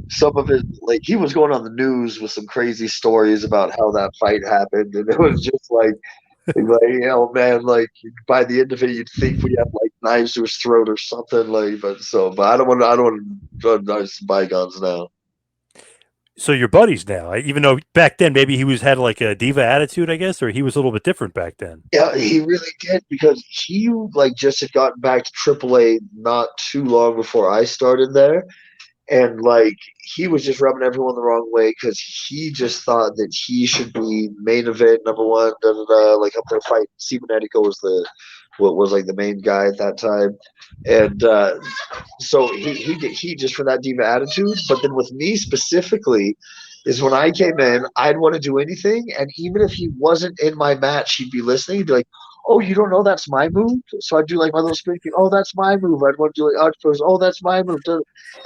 some of it, like he was going on the news with some crazy stories about how that fight happened, and it was just man, like by the end of it, you'd think we had like knives to his throat or something, but I don't want to draw bygones now. So you're buddies now, even though back then maybe he was had like a diva attitude, I guess, or he was a little bit different back then. Yeah, he really did because he like just had gotten back to AAA not too long before I started there, and like he was just rubbing everyone the wrong way because he just thought that he should be main event number one, da, da, da, like up there fighting. Steven was what was like the main guy at that time, and so he just for that diva attitude. But then with me specifically, is when I came in, I'd want to do anything, and even if he wasn't in my match, he'd be listening. He'd be like, "Oh, you don't know that's my move?" So I'd do like my little spin kick. Oh, that's my move. I'd want to do like octopus. Oh, that's my move.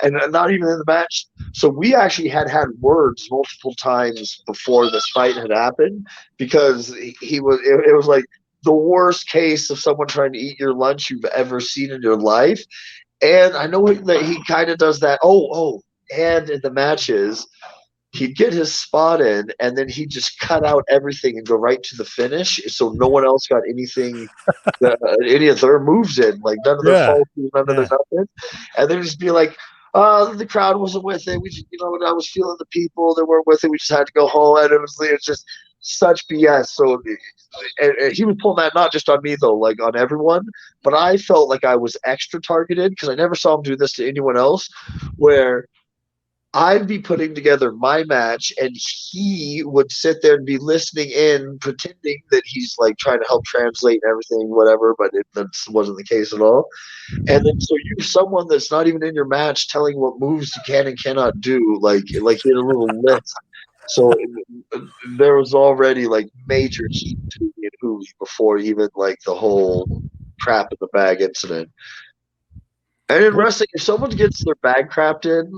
And not even in the match. So we actually had words multiple times before this fight had happened because he was. It was like the worst case of someone trying to eat your lunch you've ever seen in your life. And I know that he kind of does that. And in the matches, he'd get his spot in, and then he'd just cut out everything and go right to the finish, so no one else got any of their moves in, like none of their Yeah, faults, none of their yeah. nothing, and then just be like, the crowd wasn't with it. We just, I was feeling the people that weren't with it. We just had to go home, and it's just such BS. So, and he was pulling that not just on me though, like on everyone. But I felt like I was extra targeted because I never saw him do this to anyone else, where I'd be putting together my match, and he would sit there and be listening in, pretending that he's like trying to help translate everything, whatever. But that wasn't the case at all. And then so you, someone that's not even in your match, telling what moves you can and cannot do, like he had a little list. So there was already like major heat to me and Hooli before even like the whole crap in the bag incident. And in What wrestling, if someone gets their bag crapped in,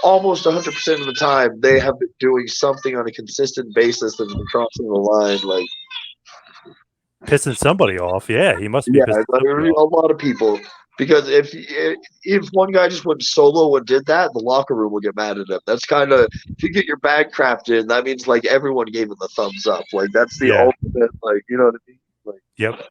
almost 100% of the time they have been doing something on a consistent basis that's been crossing the line. Like, pissing somebody off? Yeah, he must be yeah, pissing somebody a off. lot of people. Because if one guy just went solo and did that, the locker room will get mad at him. That's kind of if you get your bag crapped in, that means like everyone gave him the thumbs up. Like that's the Yeah. ultimate. Like you know what I mean? Like Yep.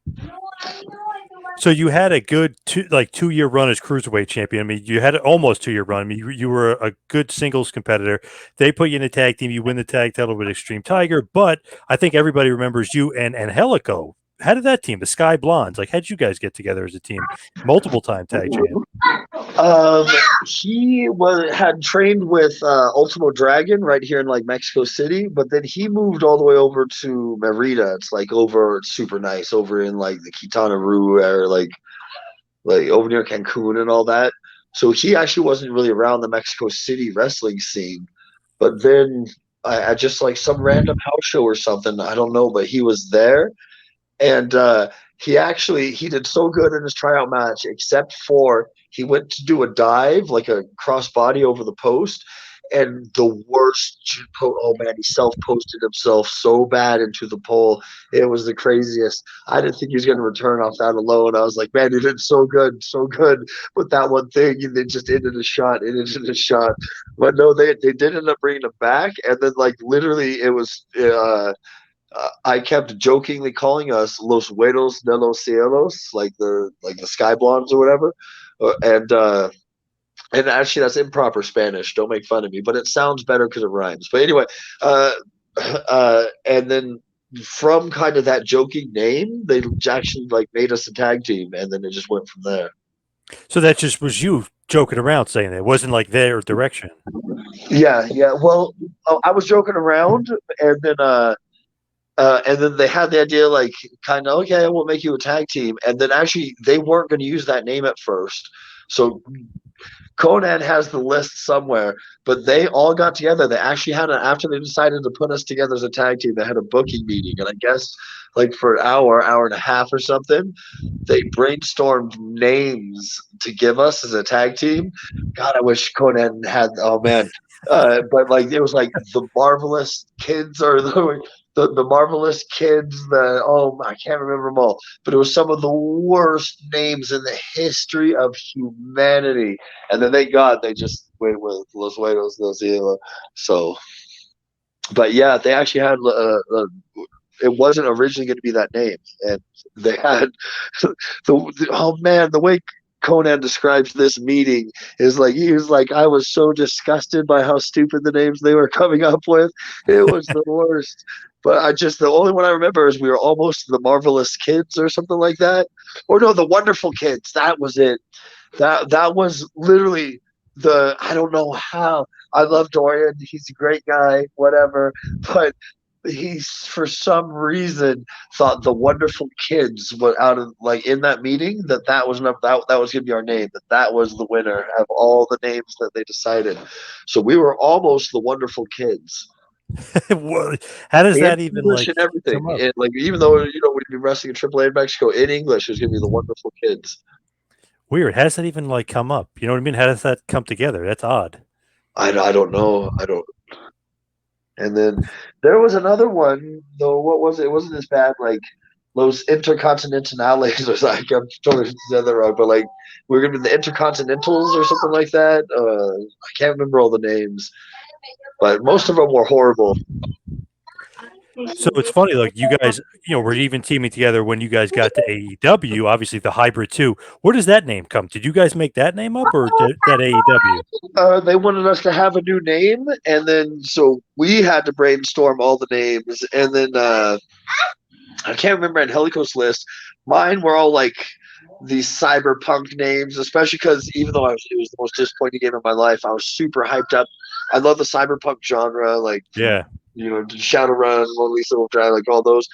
So you had a good 2 year run as cruiserweight champion. I mean, you had an almost 2 year run. I mean, you were a good singles competitor. They put you in a tag team. You win the tag title with Extreme Tiger. But I think everybody remembers you and Helico. How did that team, the Sky Blondes, like how did you guys get together as a team? Multiple time tag champ. Um, he had trained with Ultimo Dragon right here in like Mexico City, but then he moved all the way over to Merida. It's like over, it's super nice over in like the Quintana Roo area, like over near Cancun and all that. So he actually wasn't really around the Mexico City wrestling scene. But then I just like some random house show or something, I don't know, but he was there, and he did so good in his tryout match, except for he went to do a dive, like a cross body over the post, and the worst. Oh man, he self posted himself so bad into the pole. It was the craziest. I didn't think he was going to return off that alone. I was like, man, he did so good with that one thing, and then just ended a shot, ended a shot. But no, they did end up bringing him back, and then like literally, it was. I kept jokingly calling us Los Güeros de los Cielos, like the Sky Blondes or whatever, and actually that's improper Spanish. Don't make fun of me, but it sounds better because it rhymes. But anyway, uh, and then from kind of that joking name, they actually like made us a tag team, and then it just went from there. So that just was you joking around saying that. It wasn't like their direction. Yeah, yeah. Well, I was joking around, and then And then they had the idea, like, kind of, okay, we'll make you a tag team. And then actually, they weren't going to use that name at first. So Conan has the list somewhere, but they all got together. They actually had after they decided to put us together as a tag team, they had a booking meeting. And I guess, like, for an hour and a half or something, they brainstormed names to give us as a tag team. God, I wish Conan had. Oh man, but like it was like the marvelous kids or the marvelous kids. The oh, I can't remember them all, but it was some of the worst names in the history of humanity. And then thank God they just went with Los Buenos Los Hielos. So, but yeah, they actually had it wasn't originally going to be that name, and they had oh man, the way Conan describes this meeting is like he was like, I was so disgusted by how stupid the names they were coming up with. It was the worst. But I just the only one I remember is we were almost the marvelous kids or something like that, or no, the wonderful kids. That was it. That was literally the I don't know how. I love Dorian. He's a great guy, whatever. But he for some reason thought the wonderful kids were out of like in that meeting that was enough that was gonna be our name, that was the winner of all the names that they decided. So we were almost the wonderful kids How does in that even English like and everything. come up? And like even though we'd be wrestling in AAA in Mexico, in English it was gonna be the wonderful kids. Weird. How does that even like come up? You know what I mean? How does that come together? That's odd. I don't know. I don't. And then there was another one though. What was it? It wasn't as bad. Like Los Intercontinentales or like I'm totally said that wrong, but like we're gonna be the Intercontinentals or something like that. I can't remember all the names, but most of them were horrible. So it's funny, like you guys, were even teaming together when you guys got to AEW. Obviously, the Hybrid 2. Where does that name come? Did you guys make that name up, or did that AEW? They wanted us to have a new name, and then so we had to brainstorm all the names, and then I can't remember Angelico's list. Mine were all like these cyberpunk names, especially because even though it was the most disappointing game of my life, I was super hyped up. I love the cyberpunk genre, like Yeah. Shadowrun, Mona Lisa Overdrive, like all those.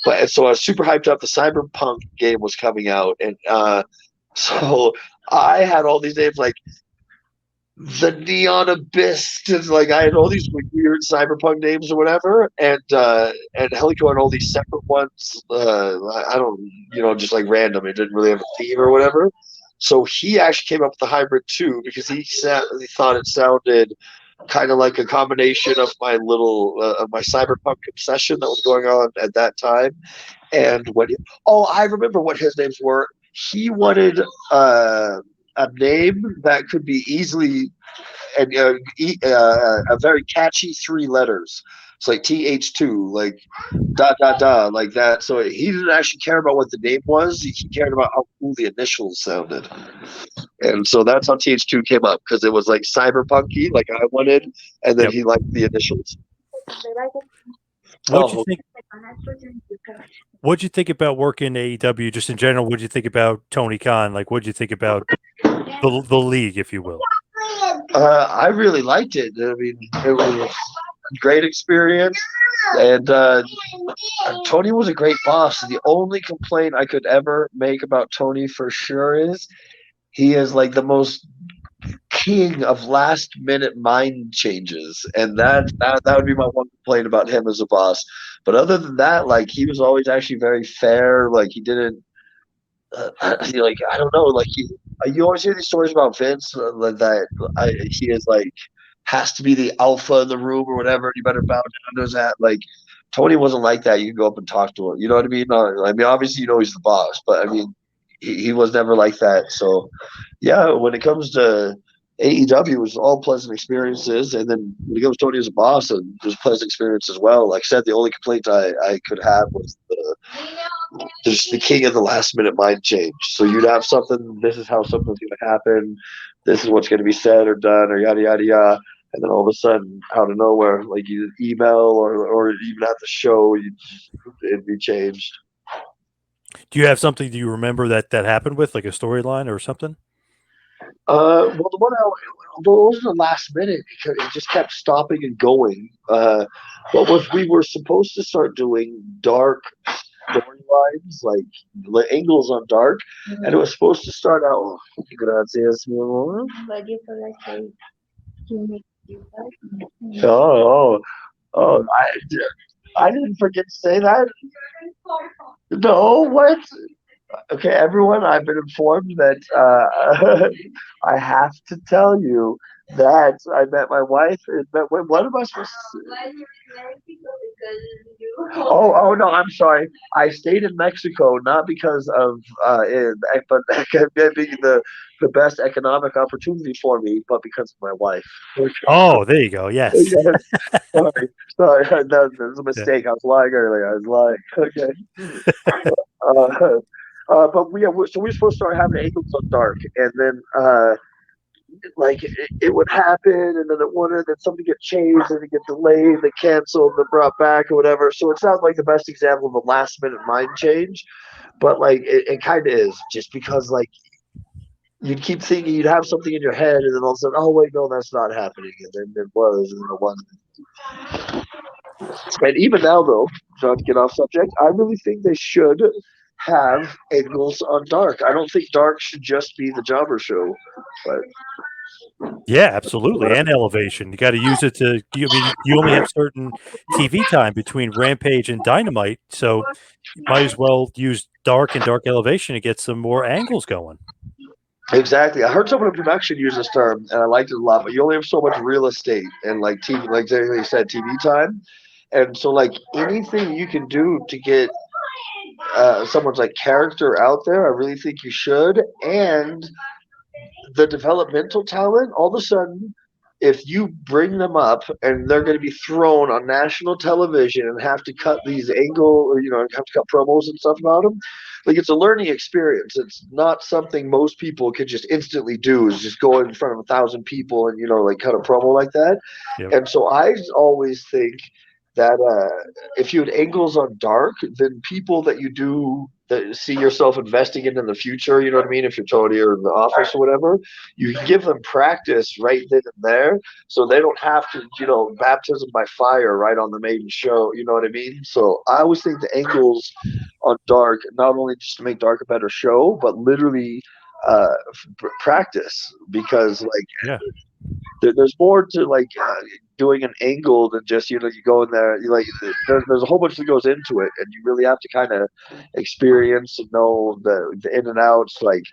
But so I was super hyped up. The cyberpunk game was coming out, and so I had all these names like the Neon Abyss, and like I had all these weird cyberpunk names or whatever, and Helico had all these separate ones. I don't, just like random. It didn't really have a theme or whatever. So he actually came up with the hybrid too because he thought it sounded kind of like a combination of my little of my cyberpunk obsession that was going on at that time. And I remember what his names were. He wanted a name that could be easily and a very catchy 3 letters. It's like TH2, like dot dot dot, like that. So he didn't actually care about what the name was. He cared about how cool the initials sounded, and so that's how TH2 came up because it was like cyberpunky, like I wanted, and then Yep. he liked the initials. What'd you Oh, think? What'd you think about working AEW just in general? What'd you think about Tony Khan? Like, what'd you think about the league, if you will? I really liked it. I mean, it was a great experience, and Tony was a great boss. The only complaint I could ever make about Tony for sure is he is like the most king of last minute mind changes, and that would be my one complaint about him as a boss. But other than that, like he was always actually very fair. Like he didn't like I don't know, like you always hear these stories about Vince that he is like has to be the alpha in the room or whatever. You better bow down to that. Like Tony wasn't like that. You can go up and talk to him. You know what I mean? I mean, obviously he's the boss, but I mean he was never like that. So yeah, when it comes to AEW, it was all pleasant experiences, and then when it comes to Tony as a boss, it was a pleasant experience as well. Like I said, the only complaint I could have was just the king of the last minute mind change. So you'd have something, this is how something's going to happen, this is what's going to be said or done, or yada, yada, yada. And then all of a sudden, out of nowhere, like you email or even at the show, it'd be changed. Do you have something do you remember that happened with, like a storyline or something? Well, the one I, well, it wasn't a last minute because it just kept stopping and going. But was we were supposed to start doing dark storylines, like angles on dark, and it was supposed to start out. Gracias, mi amor. But you feel like you make you oh, I didn't forget to say that. No, what? Okay, everyone, I've been informed that I have to tell you that I met my wife. What am I supposed to say? Oh, no, I'm sorry. I stayed in Mexico not because of but being the best economic opportunity for me, but because of my wife. Oh, there you go. Yes. Yes, sorry, that was a Yeah. mistake. I was lying earlier. I was lying. Okay. Uh, but so we were supposed to start having angles on dark, and then like it would happen, and then it wouldn't, then something get changed, and it get delayed, they canceled, then brought back, or whatever. So it sounds like the best example of a last minute mind change, but like it kind of is, just because like you'd keep thinking you'd have something in your head, and then all of a sudden, oh wait, no, that's not happening, and then it was, and then it wasn't. And even now, though, not to get off subject, I really think they should have angles on dark. I don't think dark should just be the jobber show, but Yeah, absolutely. And elevation. You got to use it to, I mean, you only have certain TV time between Rampage and Dynamite. So you might as well use dark and dark elevation to get some more angles going. exactly. I heard someone in production use this term, and I liked it a lot. But you only have so much real estate and like TV, like they said, TV time, and so like anything you can do to get someone's like character out there, I really think you should. And the developmental talent, all of a sudden, if you bring them up and they're going to be thrown on national television and have to cut these angle, or have to cut promos and stuff about them, like it's a learning experience. It's not something most people could just instantly do. Is just go in front of 1,000 people and like cut a promo like that. Yep. And so I always think that if you had angles on dark, then people that you do that see yourself investing in the future, you know what I mean? If you're Tony or in the office or whatever, you can give them practice right then and there, so they don't have to, baptism by fire right on the main show. You know what I mean? So I always think the angles on dark, not only just to make dark a better show, but literally practice, because like Yeah. there's more to like doing an angle than just you go in there, you like there's a whole bunch that goes into it, and you really have to kind of experience and know the in and outs, like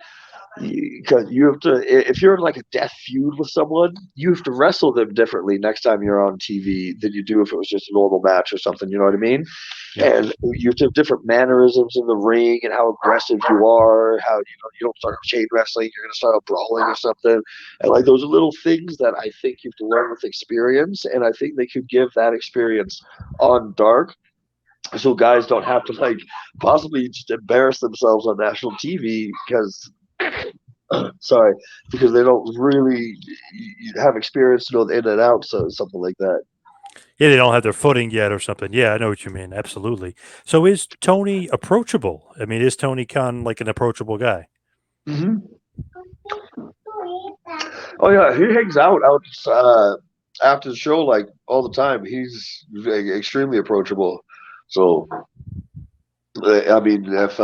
because you have to, if you're in like a death feud with someone, you have to wrestle them differently next time you're on TV than you do if it was just a normal match or something. You know what I mean? Yep. And you have to have different mannerisms in the ring and how aggressive you are. How you don't start chain wrestling, you're gonna start brawling or something. And like those are little things that I think you have to learn with experience. And I think they could give that experience on Dark, so guys don't have to like possibly just embarrass themselves on national TV because sorry, because they don't really have experience to know the in and outs of something like that. Yeah, they don't have their footing yet or something. Yeah, I know what you mean. Absolutely. So is Tony approachable? I mean, is Tony Khan like an approachable guy? Mm-hmm. Oh yeah, he hangs out after the show like all the time. He's extremely approachable. So I mean, if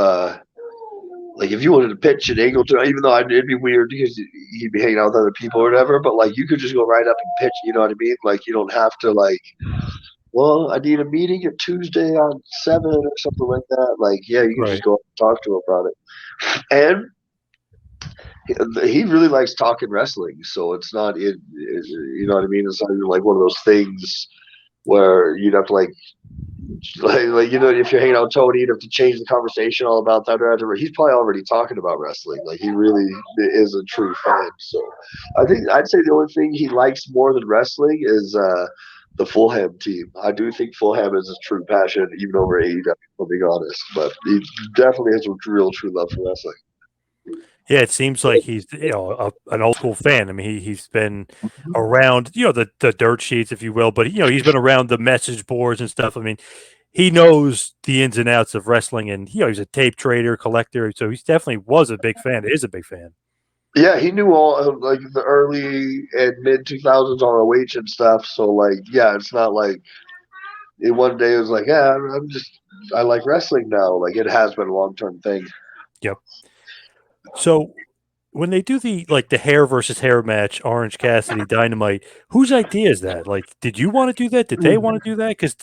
like if you wanted to pitch an angle to, even though it'd be weird because he'd be hanging out with other people or whatever, but like you could just go right up and pitch. You know what I mean? Like you don't have to like, well, I need a meeting at Tuesday on 7 or something like that. Like, yeah, you can just Right. go up and talk to him about it. And he really likes talking wrestling, so it's not you know what I mean. It's not like one of those things where you'd have to like if you're hanging out with Tony, you'd have to change the conversation all about that. He's probably already talking about wrestling. Like he really is a true fan. So I think I'd say the only thing he likes more than wrestling is the Fulham team. I do think Fulham is his true passion, even over AEW. I'll be honest, but he definitely has a real true love for wrestling. Yeah, it seems like he's an old school fan. I mean, he's been around the dirt sheets, if you will, but he's been around the message boards and stuff. I mean, he knows the ins and outs of wrestling, and he's a tape trader, collector, so he's definitely was a big fan. Is a big fan. Yeah, he knew all of, like the early and mid 2000s ROH and stuff. So like, yeah, it's not like one day it was like, yeah, I like wrestling now. Like it has been a long term thing. Yep. So when they do the hair versus hair match, Orange Cassidy Dynamite, whose idea is that? Like, did you want to do that? Did they want to do that? Because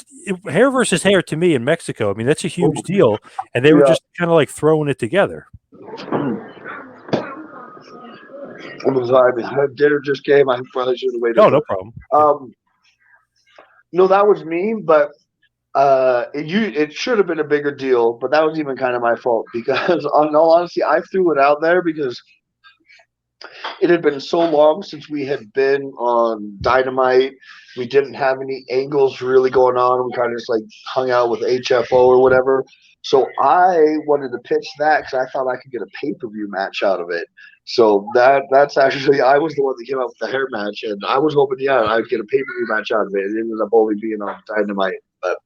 hair versus hair to me in Mexico, I mean, that's a huge deal, and they were Yeah, just kind of like throwing it together. I'm sorry. Dinner just came. I probably should have waited, No, no but problem. Yeah. um, no, that was me. But it should have been a bigger deal. But that was even kind of my fault because, on all honesty, I threw it out there because it had been so long since we had been on Dynamite. We didn't have any angles really going on. We kind of just like hung out with HFO or whatever. So I wanted to pitch that because I thought I could get a pay per view match out of it. So that's actually I was the one that came up with the hair match, and I was hoping I'd get a pay per view match out of it. It ended up only being on Dynamite, but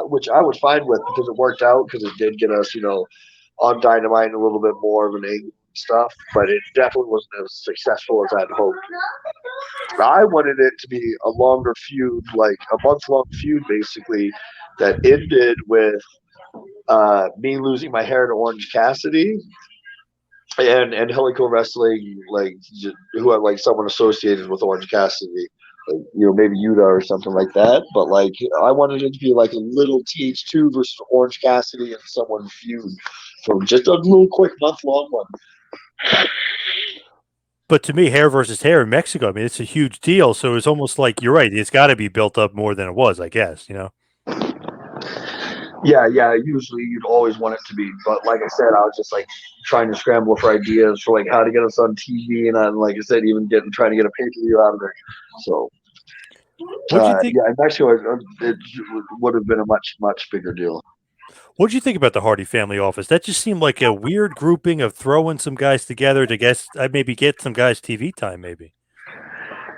which I was fine with because it worked out because it did get us on Dynamite a little bit more of an angle and stuff, but it definitely wasn't as successful as I'd hoped. I wanted it to be a longer feud, like a month long feud, basically, that ended with me losing my hair to Orange Cassidy and Helico Wrestling, like who had like someone associated with Orange Cassidy, like maybe Yuta or something like that. But like I wanted it to be like a little TH2 versus Orange Cassidy and someone feud for just a little quick month long one. But to me, hair versus hair in Mexico, I mean, it's a huge deal. So it's almost like you're right. It's got to be built up more than it was, I guess. Yeah, yeah. Usually, you'd always want it to be, but like I said, I was just like trying to scramble for ideas for like how to get us on TV, and like I said, even trying to get a pay per view out of it. So What'd you think? yeah, in Mexico, it would have been a much bigger deal. What'd you think about the Hardy Family Office? That just seemed like a weird grouping of throwing some guys together to guess, maybe get some guys TV time, maybe.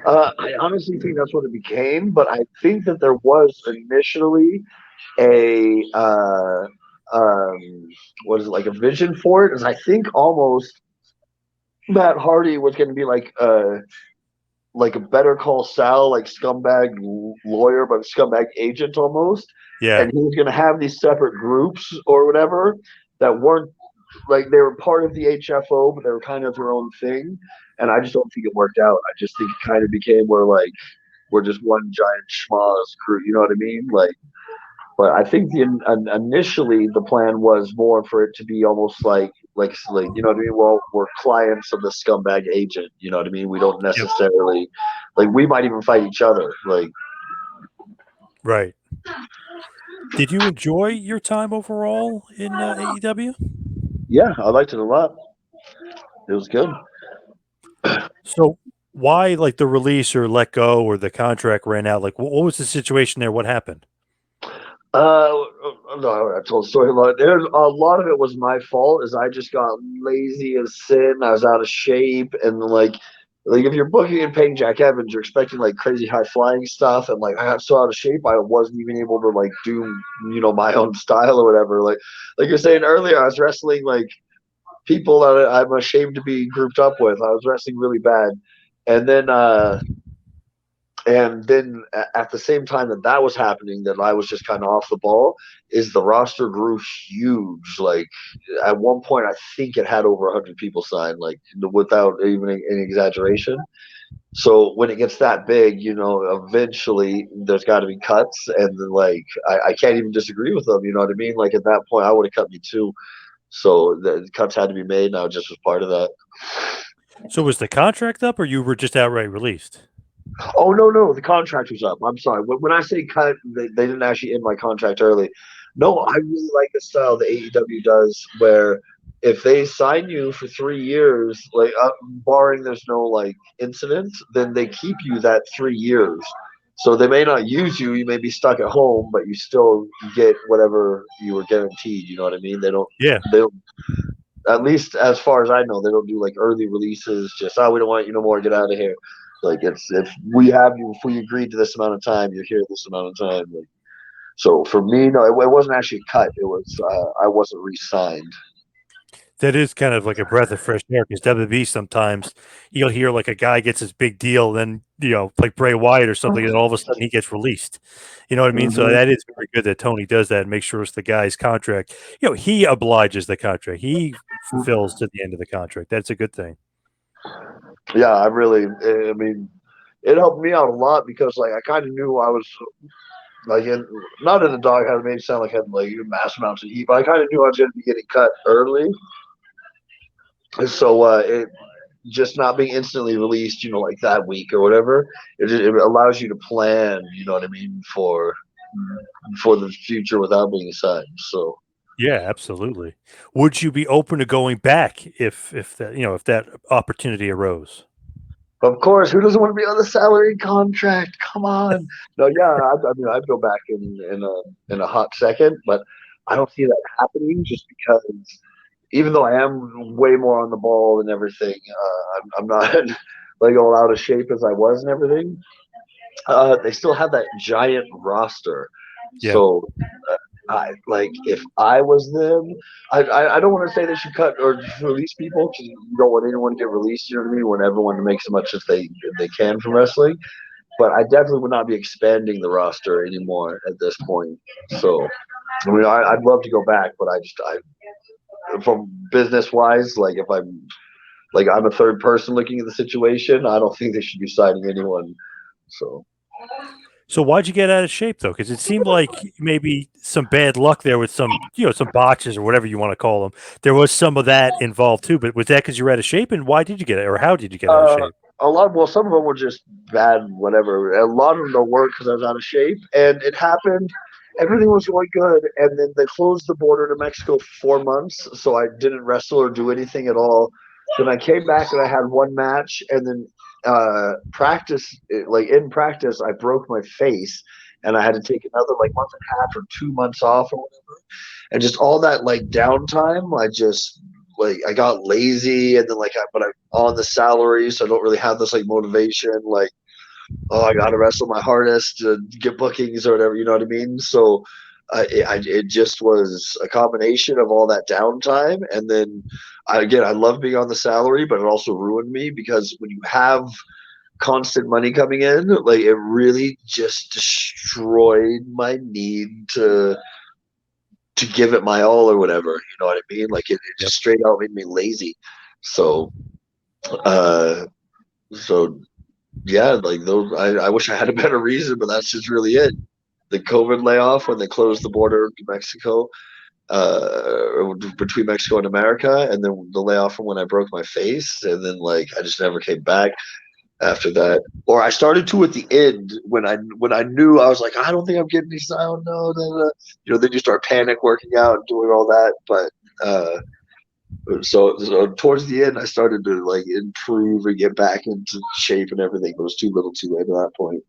I honestly think that's what it became, but I think that there was initially a what is it, like a vision for it, and I think almost Matt Hardy was going to be like a Better Call Saul, like scumbag lawyer, but scumbag agent almost. Yeah. And he was going to have these separate groups or whatever that weren't like they were part of the HFO, but they were kind of their own thing. And I just don't think it worked out. I just think it kind of became where like we're just one giant schmoz crew. You know what I mean? Like, but I think initially the plan was more for it to be almost like you know what I mean. Well, we're clients of the scumbag agent. You know what I mean. We don't Yep. necessarily like we might even fight each other. Like Right. Did you enjoy your time overall in AEW? yeah, I liked it a lot. It was good. So why like the release or let go or the contract ran out? Like what was the situation there? What happened? No, I told the story a lot. There's a lot of it was my fault, as I just got lazy as sin. I was out of shape, and like if you're booking and paying Jack Evans, you're expecting like crazy high flying stuff, and like I got so out of shape, I wasn't even able to like do my own style or whatever. Like you're saying earlier, I was wrestling like people that I'm ashamed to be grouped up with. I was wrestling really bad, and then at the same time that was happening, that I was just kind of off the ball, is the roster grew huge. Like at one point, I think it had over 100 people signed, like without even any exaggeration. So when it gets that big, eventually there's got to be cuts, and then like I can't even disagree with them. You know what I mean? Like at that point, I would have cut me too. So the cuts had to be made, and I just was part of that. So was the contract up or you were just outright released? Oh no, the contract was up. I'm sorry. When I say cut, they didn't actually end my contract early. No, I really like the style that AEW does, where if they sign you for 3 years, like barring there's no like incident, then they keep you that 3 years. So they may not use you. You may be stuck at home, but you still get whatever you were guaranteed. You know what I mean? They don't. Yeah. They don't. At least as far as I know, they don't do like early releases. Just we don't want you no more. Get out of here. Like it's if we have you, if we agreed to this amount of time, you're here this amount of time. Like so, for me, no, it wasn't actually cut. It was I wasn't re-signed. That is kind of like a breath of fresh air because WWE sometimes you'll hear like a guy gets his big deal, then like Bray Wyatt or something, and all of a sudden he gets released. You know what I mean? So Hmm. that is very good that Tony does that and makes sure it's the guy's contract. He obliges the contract. He fulfills to the end of the contract. That's a good thing. Yeah, I mean, it helped me out a lot because like I kind of knew I was like not in the doghouse. It made it sound like I had like mass amounts of heat, but I kind of knew I was going to be getting cut early. And so it just not being instantly released, like that week or whatever, it allows you to plan, you know what I mean, for the future without being signed. So Yeah, absolutely. Would you be open to going back if that if that opportunity arose? of course, who doesn't want to be on the salary contract? Come on. No, yeah, I mean, I'd go back in a hot second, but I don't see that happening just because even though I am way more on the ball and everything, I'm not like all out of shape as I was and everything. They still have that giant roster, Yeah. so I like if I was them, I don't want to say they should cut or release people because you don't want anyone to get released. You know what I mean? Want everyone to make as much as they can from wrestling, but I definitely would not be expanding the roster anymore at this point. So I mean, I'd love to go back, but I from business wise, like if I'm a third person looking at the situation, I don't think they should be signing anyone. So So why'd you get out of shape though? Because it seemed like maybe some bad luck there with some botches or whatever you want to call them. There was some of that involved too. But was that because you were out of shape? And why did you get it, or how did you get out of Uh, shape? well, some of them were just bad, whatever. A lot of them don't work because I was out of shape, and it happened. Everything was going good, and then they closed the border to Mexico for 4 months, so I didn't wrestle or do anything at all. Then I came back and I had one match, and then like in practice, I broke my face, and I had to take another like month and a half or 2 months off or whatever, and just all that like downtime, I just like I got lazy, and then but I'm on the salary, so I don't really have this like motivation, like oh I got to wrestle my hardest to get bookings or whatever, you know what I mean? So it just was a combination of all that downtime, and then I love being on the salary, but it also ruined me because when you have constant money coming in, like it really just destroyed my need to give it my all or whatever. You know what I mean? Like it Yep. just straight out made me lazy. So, uh, so yeah, like those. I wish I had a better reason, but that's just really it. The COVID layoff when they closed the border to Mexico, between Mexico and America, and then the layoff from when I broke my face, and then like I just never came back after that. Or I started to at the end when I knew I was like I don't think I'm getting any sound. No, no, no. Then you start panic working out and doing all that, but. So towards the end, I started to like improve and get back into shape and everything, but it was too little, too late at that point.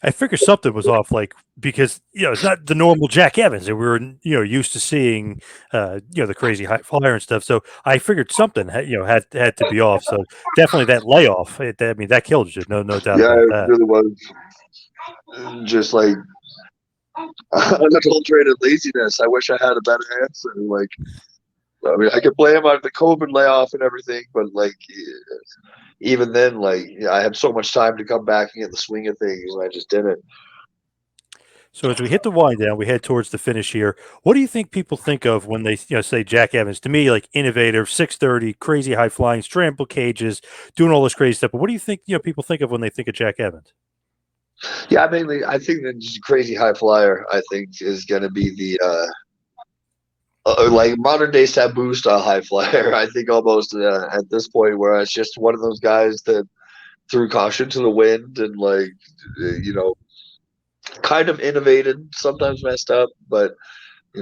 I figured something was off, like because it's not the normal Jack Evans that we were used to seeing, the crazy high flyer and stuff. So I figured something had to be off. So definitely that layoff. I mean that killed you. No doubt Yeah, about it that. really was just like unadulterated laziness. I wish I had a better answer. Like, I mean, I could blame on the COVID layoff and everything, but like, even then, like, I had so much time to come back and get the swing of things, and I just didn't. So as we hit the wind down, we head towards the finish here. What do you think people think of when they say Jack Evans? To me, like innovative, 630, crazy high flying, scramble cages, doing all this crazy stuff. But what do you think people think of when they think of Jack Evans? Yeah, mainly, I think that just crazy high flyer. I think is going to be the like modern day Sabu style high flyer. I think almost at this point where it's just one of those guys that threw caution to the wind and like kind of innovated, sometimes messed up, but I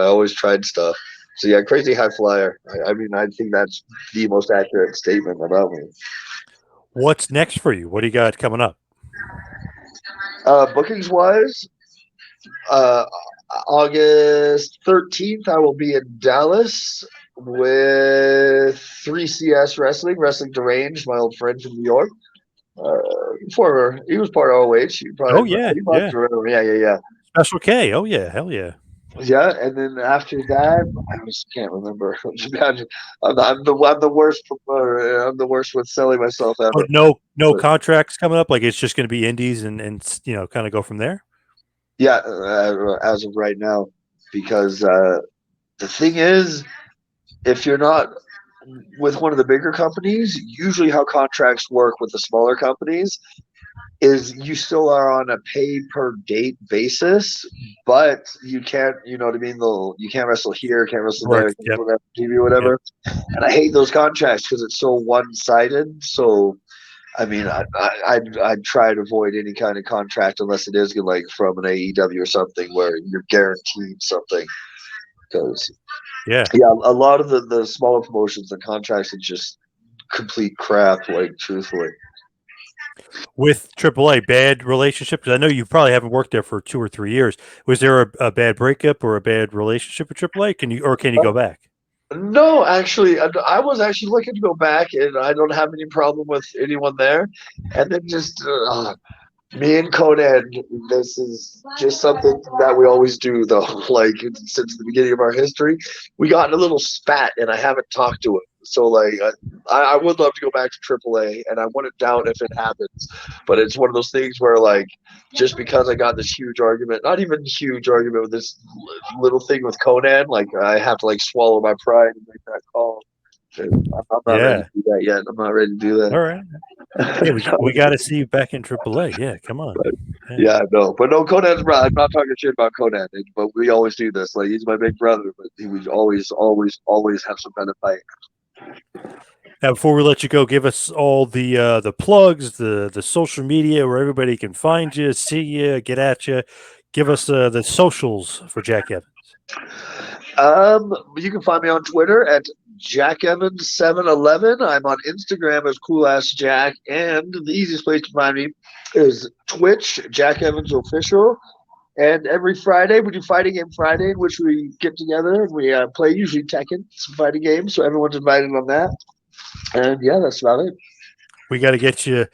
always tried stuff. So yeah, crazy high flyer. I mean, I think that's the most accurate statement about me. What's next for you? What do you got coming up? Bookings wise, uh, August 13th, I will be in Dallas with 3CS Wrestling Deranged, my old friend from New York. He was part of OH. You Oh probably, yeah, you yeah. must remember. Yeah, yeah, yeah. Special K. Oh yeah, hell yeah. Yeah, and then after that, I just can't remember. Imagine, I'm the worst. I'm the worst with selling myself But ever. no But contracts coming up. Like it's just going to be indies and kind of go from there. yeah, as of right now, because the thing is, if you're not with one of the bigger companies, usually how contracts work with the smaller companies is you still are on a pay per date basis, but you can't, you know what I mean? You can't wrestle here, can't wrestle there, Work. can't Yep. wrestle on TV or Yep. whatever. And I hate those contracts because it's so one sided. So I mean, I'd try to avoid any kind of contract unless it is like from an AEW or something where you're guaranteed something. Because Yeah. yeah, a lot of the smaller promotions, the contracts are just complete crap. Like truthfully. With AAA, bad relationship? Because I know you probably haven't worked there for 2 or 3 years. Was there a bad breakup or a bad relationship with AAA? Can you go back? No, actually, I was actually looking to go back, and I don't have any problem with anyone there. And then just me and Conan, this is just something that we always do, though. Like since the beginning of our history, we got in a little spat, and I haven't talked to him. So like, I would love to go back to AAA, and I wouldn't doubt if it happens. But it's one of those things where like, just because I got this huge argument, not even huge argument with this little thing with Conan, like I have to like swallow my pride and make that call. I'm not ready to Yeah. do that yet. I'm not ready to do All right. Yeah, that. we got to see you back in AAA. Yeah, come on. Yeah. Yeah, no, but no, Conan's brother. I'm not talking shit about Conan, but we always do this. Like he's my big brother, but he would always have some kind of fight. Now, before we let you go, give us all the plugs, the social media where everybody can find you, see you, get at you. Give us the socials for Jack Evans. You can find me on Twitter at Jack Evans 711. I'm on Instagram as Cool Ass Jack, and the easiest place to find me is Twitch, Jack Evans Official. And every Friday we do Fighting Game Friday, in which we get together and we play usually Tekken, some fighting games. So everyone's invited on that. And yeah, that's about it. We got to get you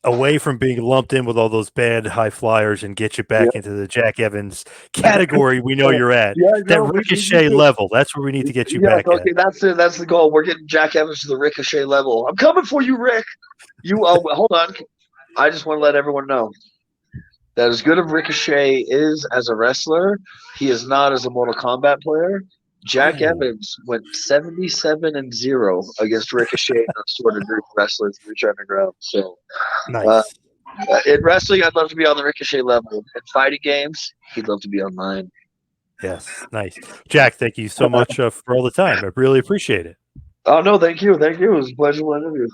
away from being lumped in with all those bad high flyers and get you back into the Jack Evans category we know you're at. Yeah, That no, we need ricochet to. level. That's where we need to get you Yes, back at. okay, that's the goal. We're getting Jack Evans to the Ricochet level. I'm coming for you, Rick. You hold on. I just want to let everyone know that as good as Ricochet is as a wrestler, he is not as a Mortal Kombat player. Jack Oh, Evans went 77-0 against Ricochet and a sort of group of wrestlers in the underground. So uh, nice. in wrestling, I'd love to be on the Ricochet level. In fighting games, he'd love to be on mine. Yes, nice. Jack, thank you so much for all the time. I really appreciate it. Oh no, thank you, thank you. It was a pleasure to interview.